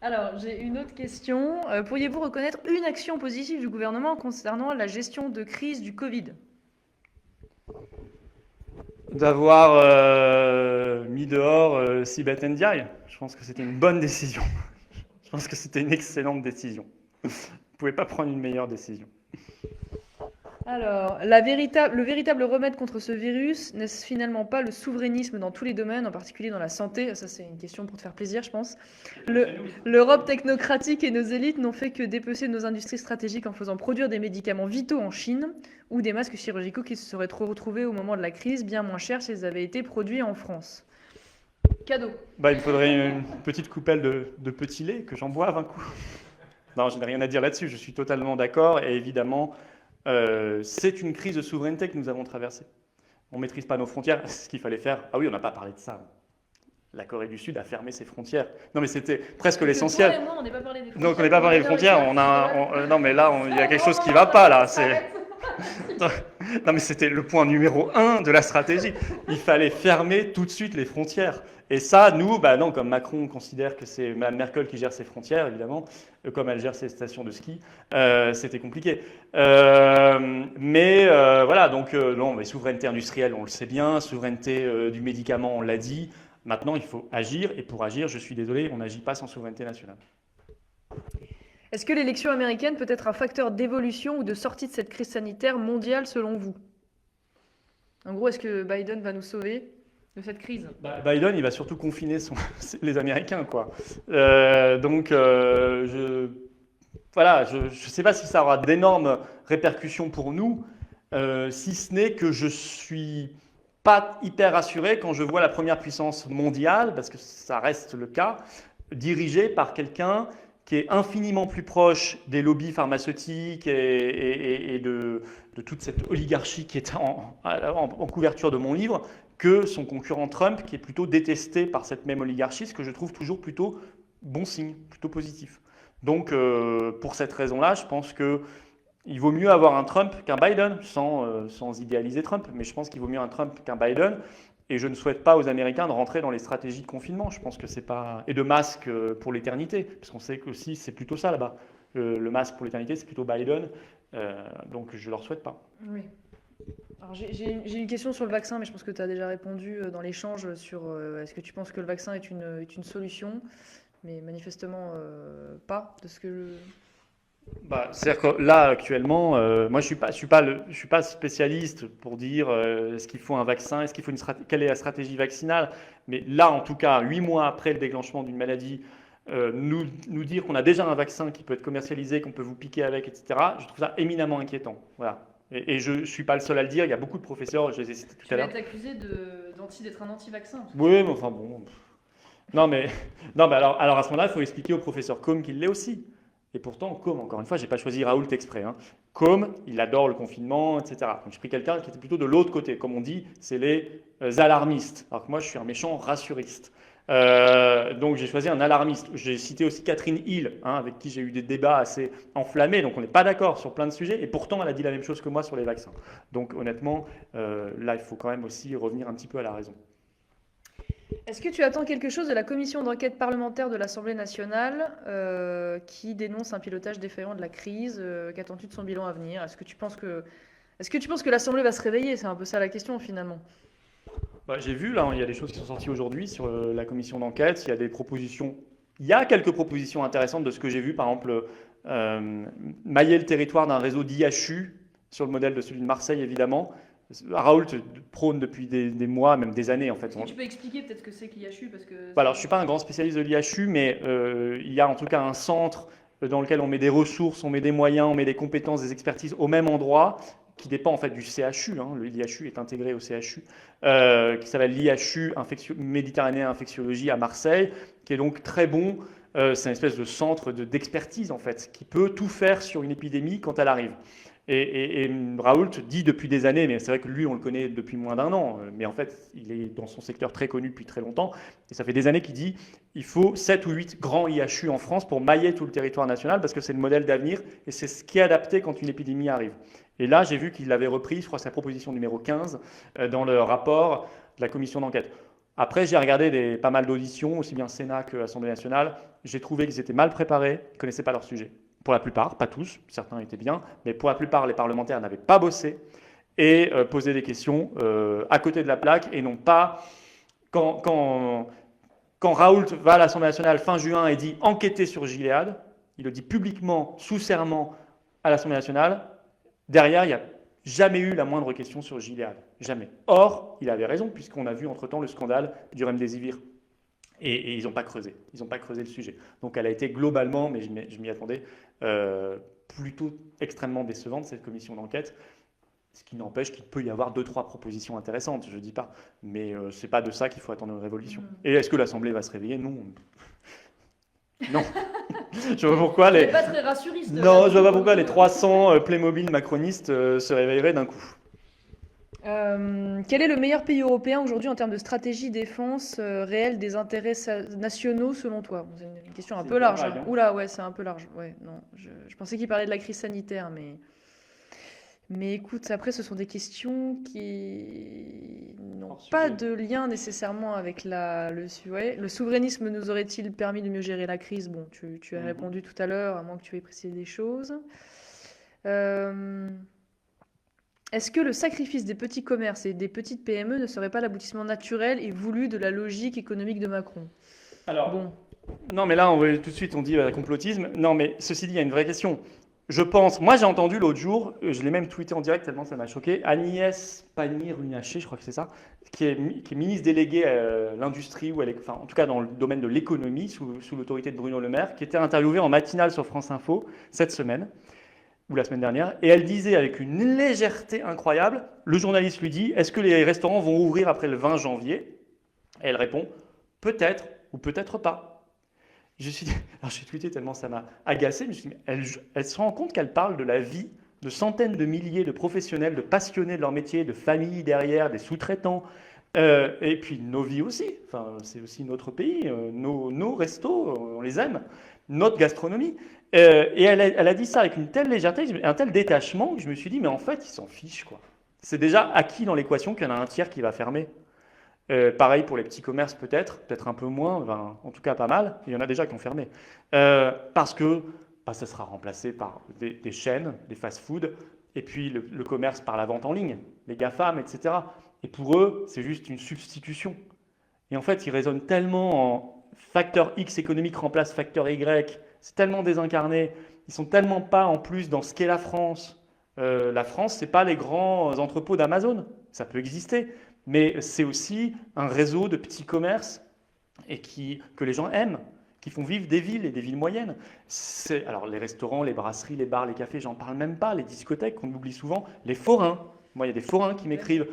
Alors, j'ai une autre question. Pourriez-vous reconnaître une action positive du gouvernement concernant la gestion de crise du Covid? D'avoir mis dehors Sibeth Ndiaye. Je pense que c'était une bonne décision. Je pense que c'était une excellente décision. Vous ne pouvez pas prendre une meilleure décision. Alors, le véritable remède contre ce virus, n'est-ce finalement pas le souverainisme dans tous les domaines, en particulier dans la santé? Ça, c'est une question pour te faire plaisir, je pense. L'Europe technocratique et nos élites n'ont fait que dépecer nos industries stratégiques en faisant produire des médicaments vitaux en Chine ou des masques chirurgicaux qui se seraient retrouvés au moment de la crise bien moins chers s'ils avaient été produits en France. Cadeau. Il me faudrait une petite coupelle de petit lait que j'en boive un coup. Non, je n'ai rien à dire là-dessus. Je suis totalement d'accord et évidemment... c'est une crise de souveraineté que nous avons traversée. On ne maîtrise pas nos frontières. Ce qu'il fallait faire, ah oui, on n'a pas parlé de ça. La Corée du Sud a fermé ses frontières. Non, mais c'était presque l'essentiel. Toi et moi, on n'est pas parlé des frontières. Donc, on n'est pas parlé des frontières. Non, mais là, il y a quelque chose qui ne va pas, là. Non, mais c'était le point numéro 1 de la stratégie. Il fallait fermer tout de suite les frontières. Et ça, nous, bah non, comme Macron considère que c'est Mme Merkel qui gère ses frontières, évidemment, comme elle gère ses stations de ski, c'était compliqué. Voilà, donc non, mais souveraineté industrielle, on le sait bien, souveraineté du médicament, on l'a dit. Maintenant, il faut agir, et pour agir, je suis désolé, on n'agit pas sans souveraineté nationale. Est-ce que l'élection américaine peut être un facteur d'évolution ou de sortie de cette crise sanitaire mondiale selon vous? En gros, est-ce que Biden va nous sauver de cette crise? Biden, il va surtout confiner les Américains, quoi. Voilà, je ne sais pas si ça aura d'énormes répercussions pour nous, si ce n'est que je suis pas hyper rassuré quand je vois la première puissance mondiale, parce que ça reste le cas, dirigée par quelqu'un qui est infiniment plus proche des lobbies pharmaceutiques et de toute cette oligarchie qui est en couverture de mon livre, que son concurrent Trump, qui est plutôt détesté par cette même oligarchie, ce que je trouve toujours plutôt bon signe, plutôt positif. Donc, pour cette raison-là, je pense qu'il vaut mieux avoir un Trump qu'un Biden, sans idéaliser Trump, mais je pense qu'il vaut mieux un Trump qu'un Biden. Et je ne souhaite pas aux Américains de rentrer dans les stratégies de confinement. Je pense que c'est pas et de masque pour l'éternité, parce qu'on sait qu'aussi c'est plutôt ça là-bas. Le masque pour l'éternité, c'est plutôt Biden. Donc je leur souhaite pas. Oui. Alors j'ai une question sur le vaccin, mais je pense que tu as déjà répondu dans l'échange sur est-ce que tu penses que le vaccin est une solution? Mais manifestement pas, de ce que C'est-à-dire que là, actuellement, moi, je suis pas spécialiste pour dire est-ce qu'il faut un vaccin, est-ce qu'il faut quelle est la stratégie vaccinale. Mais là, en tout cas, 8 mois après le déclenchement d'une maladie, nous dire qu'on a déjà un vaccin qui peut être commercialisé, qu'on peut vous piquer avec, etc., je trouve ça éminemment inquiétant. Voilà. Et je ne suis pas le seul à le dire, il y a beaucoup de professeurs, je les ai cités tout à l'heure. Tu vas être accusé d'être un anti-vaccin. Oui, mais enfin bon. Non, mais alors à ce moment-là, il faut expliquer au professeur Combe qu'il l'est aussi. Et pourtant, Combe, encore une fois, je n'ai pas choisi Raoult exprès. Hein. Combe, il adore le confinement, etc. Donc j'ai pris quelqu'un qui était plutôt de l'autre côté. Comme on dit, c'est les alarmistes. Alors que moi, je suis un méchant rassuriste. Donc j'ai choisi un alarmiste. J'ai cité aussi Catherine Hill, hein, avec qui j'ai eu des débats assez enflammés. Donc on n'est pas d'accord sur plein de sujets. Et pourtant, elle a dit la même chose que moi sur les vaccins. Donc honnêtement, là, il faut quand même aussi revenir un petit peu à la raison. Est-ce que tu attends quelque chose de la commission d'enquête parlementaire de l'Assemblée nationale qui dénonce un pilotage défaillant de la crise? Qu'attends-tu de son bilan à venir? Est-ce que tu penses que l'Assemblée va se réveiller? C'est un peu ça la question finalement. J'ai vu, là, il y a des choses qui sont sorties aujourd'hui sur la commission d'enquête. Il y a des propositions, il y a quelques propositions intéressantes de ce que j'ai vu. Par exemple, mailler le territoire d'un réseau d'IHU sur le modèle de celui de Marseille, évidemment. Raoult prône depuis des mois, même des années en fait. Tu peux expliquer peut-être ce que c'est que l'IHU parce que... Alors, je ne suis pas un grand spécialiste de l'IHU, mais il y a en tout cas un centre dans lequel on met des ressources, on met des moyens, on met des compétences, des expertises au même endroit, qui dépend en fait du CHU. Hein, l'IHU est intégré au CHU, qui s'appelle l'IHU Méditerranéen Infectiologie à Marseille, qui est donc très bon. C'est une espèce de centre d'expertise en fait, qui peut tout faire sur une épidémie quand elle arrive. Et Raoult dit depuis des années, mais c'est vrai que lui, on le connaît depuis moins d'un an, mais en fait, il est dans son secteur très connu depuis très longtemps, et ça fait des années qu'il dit il faut 7 ou 8 grands IHU en France pour mailler tout le territoire national, parce que c'est le modèle d'avenir, et c'est ce qui est adapté quand une épidémie arrive. Et là, j'ai vu qu'il avait repris, je crois, sa proposition numéro 15 dans le rapport de la commission d'enquête. Après, j'ai regardé pas mal d'auditions, aussi bien Sénat que Assemblée nationale, j'ai trouvé qu'ils étaient mal préparés, ils ne connaissaient pas leur sujet. Pour la plupart, pas tous, certains étaient bien, mais pour la plupart, les parlementaires n'avaient pas bossé et posaient des questions à côté de la plaque et non pas quand Raoult va à l'Assemblée nationale fin juin et dit enquêter sur Gilead, il le dit publiquement, sous serment à l'Assemblée nationale, derrière, il n'y a jamais eu la moindre question sur Gilead, jamais. Or, il avait raison puisqu'on a vu entre-temps le scandale du Remdesivir. Et ils n'ont pas creusé. Ils n'ont pas creusé le sujet. Donc elle a été globalement, mais je m'y attendais, plutôt extrêmement décevante, cette commission d'enquête. Ce qui n'empêche qu'il peut y avoir 2-3 propositions intéressantes, je ne dis pas. Mais ce n'est pas de ça qu'il faut attendre une révolution. Et est-ce que l'Assemblée va se réveiller? Non. Non. Je vois pourquoi C'est pas très rassuriste. Non, je vois pas pourquoi les 300 Playmobil macronistes se réveilleraient d'un coup. Quel est le meilleur pays européen aujourd'hui en termes de stratégie défense réelle des intérêts nationaux selon toi? Bon, c'est une question un peu large. Vague, hein. Oula, ouais, c'est un peu large. Ouais, non, je pensais qu'il parlait de la crise sanitaire, mais Mais écoute, après, ce sont des questions qui n'ont Hors pas sujet. de lien nécessairement avec ouais. Le souverainisme nous aurait-il permis de mieux gérer la crise? Bon, tu as Mhm. répondu tout à l'heure, à moins que tu aies précisé des choses. Euh, Est-ce que le sacrifice des petits commerces et des petites PME ne serait pas l'aboutissement naturel et voulu de la logique économique de Macron? Alors, Bon, non, mais là, tout de suite, on dit complotisme. Non, mais ceci dit, il y a une vraie question. Je pense, moi j'ai entendu l'autre jour, je l'ai même tweeté en direct tellement ça m'a choqué, Agnès Pannier-Runacher, je crois que c'est ça, qui est ministre déléguée à l'industrie, enfin en tout cas dans le domaine de l'économie, sous l'autorité de Bruno Le Maire, qui était interviewée en matinale sur France Info cette semaine, ou la semaine dernière, et elle disait avec une légèreté incroyable, le journaliste lui dit, est-ce que les restaurants vont ouvrir après le 20 janvier? Et elle répond, peut-être ou peut-être pas. Alors j'ai tweeté tellement ça m'a agacé, mais je me suis dit, elle se rend compte qu'elle parle de la vie de centaines de milliers de professionnels, de passionnés de leur métier, de familles derrière, des sous-traitants, et puis nos vies aussi. Enfin, c'est aussi notre pays, nos restos, on les aime, notre gastronomie. Et elle a dit ça avec une telle légèreté, un tel détachement, que je me suis dit, mais en fait, ils s'en fichent, quoi. C'est déjà acquis dans l'équation qu'il y en a un tiers qui va fermer. Pareil pour les petits commerces peut-être un peu moins, enfin, en tout cas pas mal. Il y en a déjà qui ont fermé. Parce que ça sera remplacé par des chaînes, des fast-food, et puis le commerce par la vente en ligne, les GAFAM, etc. Et pour eux, c'est juste une substitution. Et en fait, ils raisonnent tellement en facteur X économique remplace facteur Y, c'est tellement désincarné, ils sont tellement pas en plus dans ce qu'est la France. La France, c'est pas les grands entrepôts d'Amazon, ça peut exister, mais c'est aussi un réseau de petits commerces que les gens aiment, qui font vivre des villes et des villes moyennes. Alors les restaurants, les brasseries, les bars, les cafés, j'en parle même pas, les discothèques qu'on oublie souvent, les forains. Moi, il y a des forains qui m'écrivent,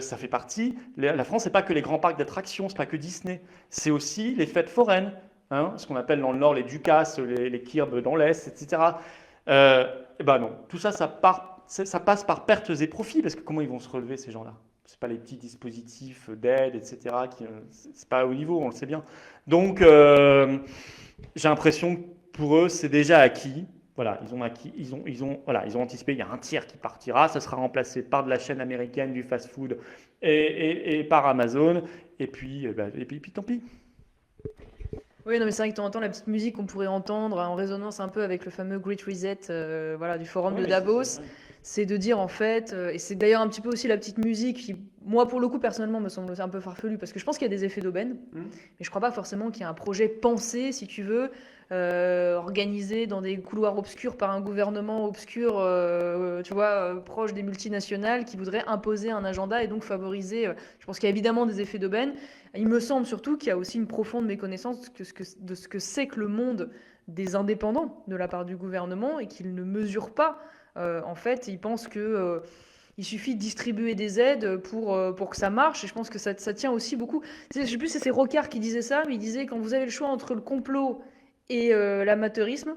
ça fait partie. La France, c'est pas que les grands parcs d'attractions, c'est pas que Disney, c'est aussi les fêtes foraines, hein, ce qu'on appelle dans le Nord les Ducasses, les Kirbes dans l'Est, etc. Et ben non, tout ça, ça passe par pertes et profits, parce que comment ils vont se relever ces gens-là? C'est pas les petits dispositifs d'aide, etc. C'est pas au niveau, on le sait bien. Donc, j'ai l'impression que pour eux, c'est déjà acquis. Voilà, ils ont acquis, voilà, ils ont anticipé. Il y a un tiers qui partira, ça sera remplacé par de la chaîne américaine du fast-food et par Amazon. Et puis, tant pis. oui, non, mais c'est vrai que de temps en temps, la petite musique qu'on pourrait entendre en résonance un peu avec le fameux Great Reset, voilà, du forum Ouais, de mais Davos, c'est de dire en fait, et c'est d'ailleurs un petit peu aussi la petite musique qui, moi pour le coup personnellement, me semble un peu farfelu parce que je pense qu'il y a des effets d'aubaine, mais je crois pas forcément qu'il y a un projet pensé, si tu veux, organisé dans des couloirs obscurs par un gouvernement obscur, tu vois, proche des multinationales qui voudrait imposer un agenda et donc favoriser. Je pense qu'il y a évidemment des effets d'aubaine. Il me semble surtout qu'il y a aussi une profonde méconnaissance de ce que c'est que le monde des indépendants de la part du gouvernement et qu'ils ne mesurent pas. En fait, ils pensent que il suffit de distribuer des aides pour que ça marche. Et je pense que ça tient aussi beaucoup. Je ne sais plus si c'est Rocard qui disait ça, mais il disait quand vous avez le choix entre le complot et l'amateurisme,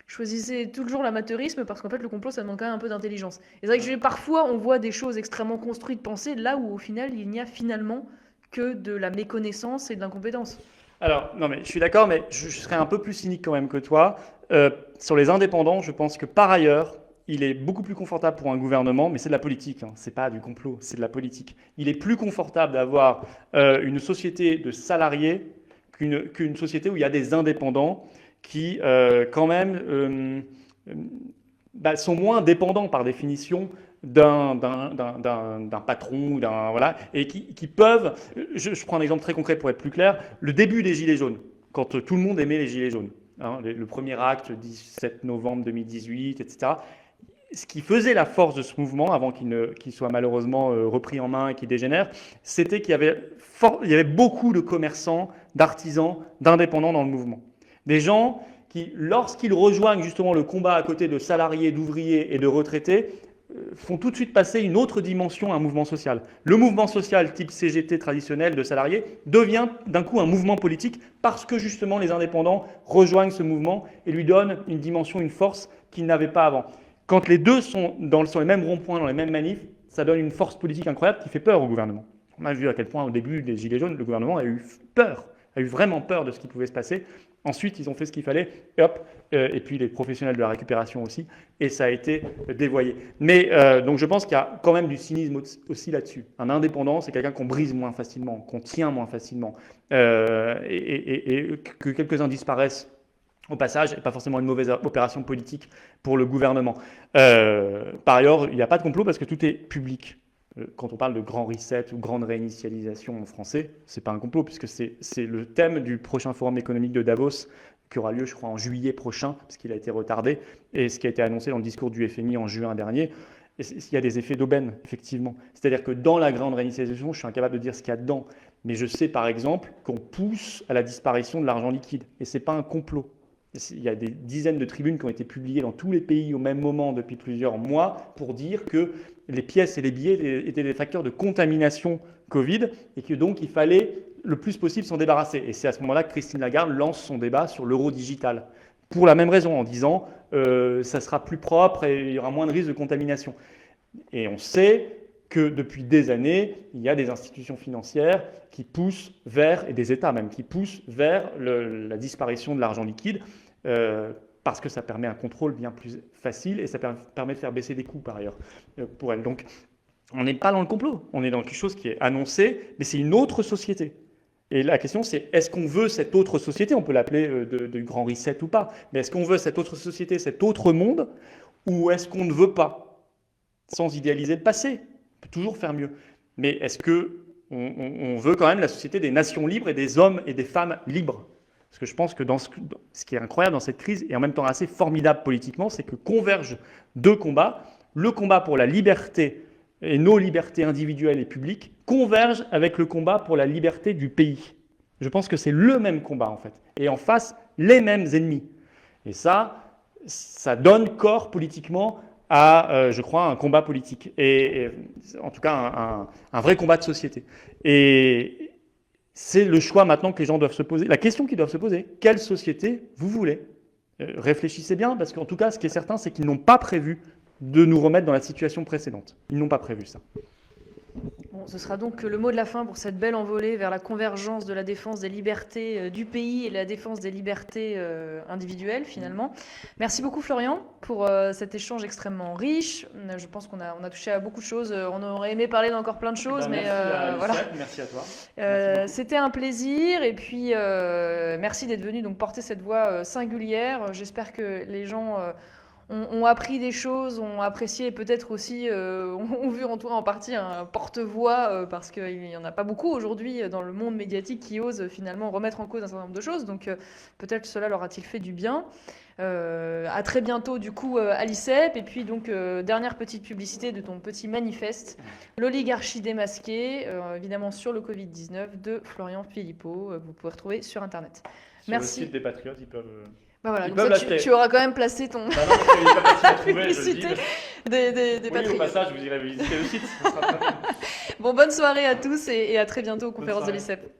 choisissez toujours l'amateurisme parce qu'en fait le complot ça demande quand même un peu d'intelligence. Et c'est vrai que parfois on voit des choses extrêmement construites, pensées, là où au final il n'y a finalement que de la méconnaissance et de l'incompétence. Alors, non, mais je suis d'accord, mais je serais un peu plus cynique quand même que toi. Sur les indépendants, je pense que par ailleurs, il est beaucoup plus confortable pour un gouvernement, mais c'est de la politique, hein, c'est pas du complot, c'est de la politique. Il est plus confortable d'avoir une société de salariés qu'une société où il y a des indépendants qui, quand même, sont moins dépendants par définition d'un patron, voilà, et qui peuvent, je prends un exemple très concret pour être plus clair, le début des Gilets jaunes, quand tout le monde aimait les Gilets jaunes, hein, le premier acte, 17 novembre 2018, etc. Ce qui faisait la force de ce mouvement, avant qu'il soit malheureusement repris en main et qu'il dégénère, c'était qu'il y avait beaucoup de commerçants, d'artisans, d'indépendants dans le mouvement. Des gens qui, lorsqu'ils rejoignent justement le combat à côté de salariés, d'ouvriers et de retraités, font tout de suite passer une autre dimension à un mouvement social. Le mouvement social type CGT traditionnel de salariés devient d'un coup un mouvement politique parce que justement les indépendants rejoignent ce mouvement et lui donnent une dimension, une force qu'ils n'avaient pas avant. Quand les deux sont sur les mêmes ronds-points, dans les mêmes manifs, ça donne une force politique incroyable qui fait peur au gouvernement. On a vu à quel point au début des Gilets jaunes, le gouvernement a eu peur. a eu vraiment peur de ce qui pouvait se passer. Ensuite, ils ont fait ce qu'il fallait, et puis les professionnels de la récupération aussi, et ça a été dévoyé. Mais donc je pense qu'il y a quand même du cynisme aussi là-dessus. Un indépendant, c'est quelqu'un qu'on brise moins facilement, qu'on tient moins facilement, et que quelques-uns disparaissent au passage, et pas forcément une mauvaise opération politique pour le gouvernement. Par ailleurs, il n'y a pas de complot parce que tout est public. Quand on parle de grand reset ou grande réinitialisation en français, ce n'est pas un complot, puisque c'est le thème du prochain forum économique de Davos, qui aura lieu, je crois, en juillet prochain, parce qu'il a été retardé, et ce qui a été annoncé dans le discours du FMI en juin dernier. Il y a des effets d'aubaine, effectivement. C'est-à-dire que dans la grande réinitialisation, je suis incapable de dire ce qu'il y a dedans, mais je sais, par exemple, qu'on pousse à la disparition de l'argent liquide, et ce n'est pas un complot. Il y a des dizaines de tribunes qui ont été publiées dans tous les pays au même moment depuis plusieurs mois pour dire que les pièces et les billets étaient des facteurs de contamination Covid et que donc il fallait le plus possible s'en débarrasser. Et c'est à ce moment-là que Christine Lagarde lance son débat sur l'euro digital. Pour la même raison, en disant ça sera plus propre et il y aura moins de risques de contamination. Et on sait que depuis des années, il y a des institutions financières qui poussent vers, et des États même, qui poussent vers la disparition de l'argent liquide, parce que ça permet un contrôle bien plus facile et ça permet de faire baisser des coûts par ailleurs pour elles. Donc on n'est pas dans le complot, on est dans quelque chose qui est annoncé, mais c'est une autre société. Et la question c'est, est-ce qu'on veut cette autre société? On peut l'appeler de grand reset ou pas, mais est-ce qu'on veut cette autre société, cet autre monde, ou est-ce qu'on ne veut pas? Sans idéaliser le passé, on peut toujours faire mieux. Mais est-ce qu'on veut quand même la société des nations libres et des hommes et des femmes libres? Parce que je pense que ce qui est incroyable dans cette crise, et en même temps assez formidable politiquement, c'est que convergent deux combats. Le combat pour la liberté et nos libertés individuelles et publiques convergent avec le combat pour la liberté du pays. Je pense que c'est le même combat en fait. Et en face, les mêmes ennemis. Et ça donne corps politiquement à, je crois, un combat politique. Et en tout cas, un vrai combat de société. Et c'est le choix maintenant que les gens doivent se poser. La question qu'ils doivent se poser, quelle société vous voulez? Réfléchissez bien, parce qu'en tout cas, ce qui est certain, c'est qu'ils n'ont pas prévu de nous remettre dans la situation précédente. Ils n'ont pas prévu ça. Bon, ce sera donc le mot de la fin pour cette belle envolée vers la convergence de la défense des libertés du pays et la défense des libertés individuelles, finalement. Merci beaucoup, Florian, pour cet échange extrêmement riche. Je pense qu'on a touché à beaucoup de choses. On aurait aimé parler d'encore plein de choses, mais voilà. Merci à toi. C'était un plaisir, et puis merci d'être venu donc porter cette voix singulière. J'espère que les gens ont appris des choses, ont apprécié et peut-être aussi ont vu en toi en partie un porte-voix parce qu'il n'y en a pas beaucoup aujourd'hui dans le monde médiatique qui osent finalement remettre en cause un certain nombre de choses. Donc peut-être cela leur a-t-il fait du bien. À très bientôt du coup à l'ICEP. Et puis donc dernière petite publicité de ton petit manifeste, l'oligarchie démasquée, évidemment sur le Covid-19 de Florian Philippot. Vous pouvez retrouver sur Internet. Merci. Sur le site des Patriotes, ils peuvent... Bah voilà, comme ça, tu auras quand même placé ton non, parce qu'il n'y a pas facile à trouver, je le dis. des Oui, patriotes. au passage, vous irez visiter le site. Bon, bonne soirée à tous et à très bientôt aux conférences de l'ICEP.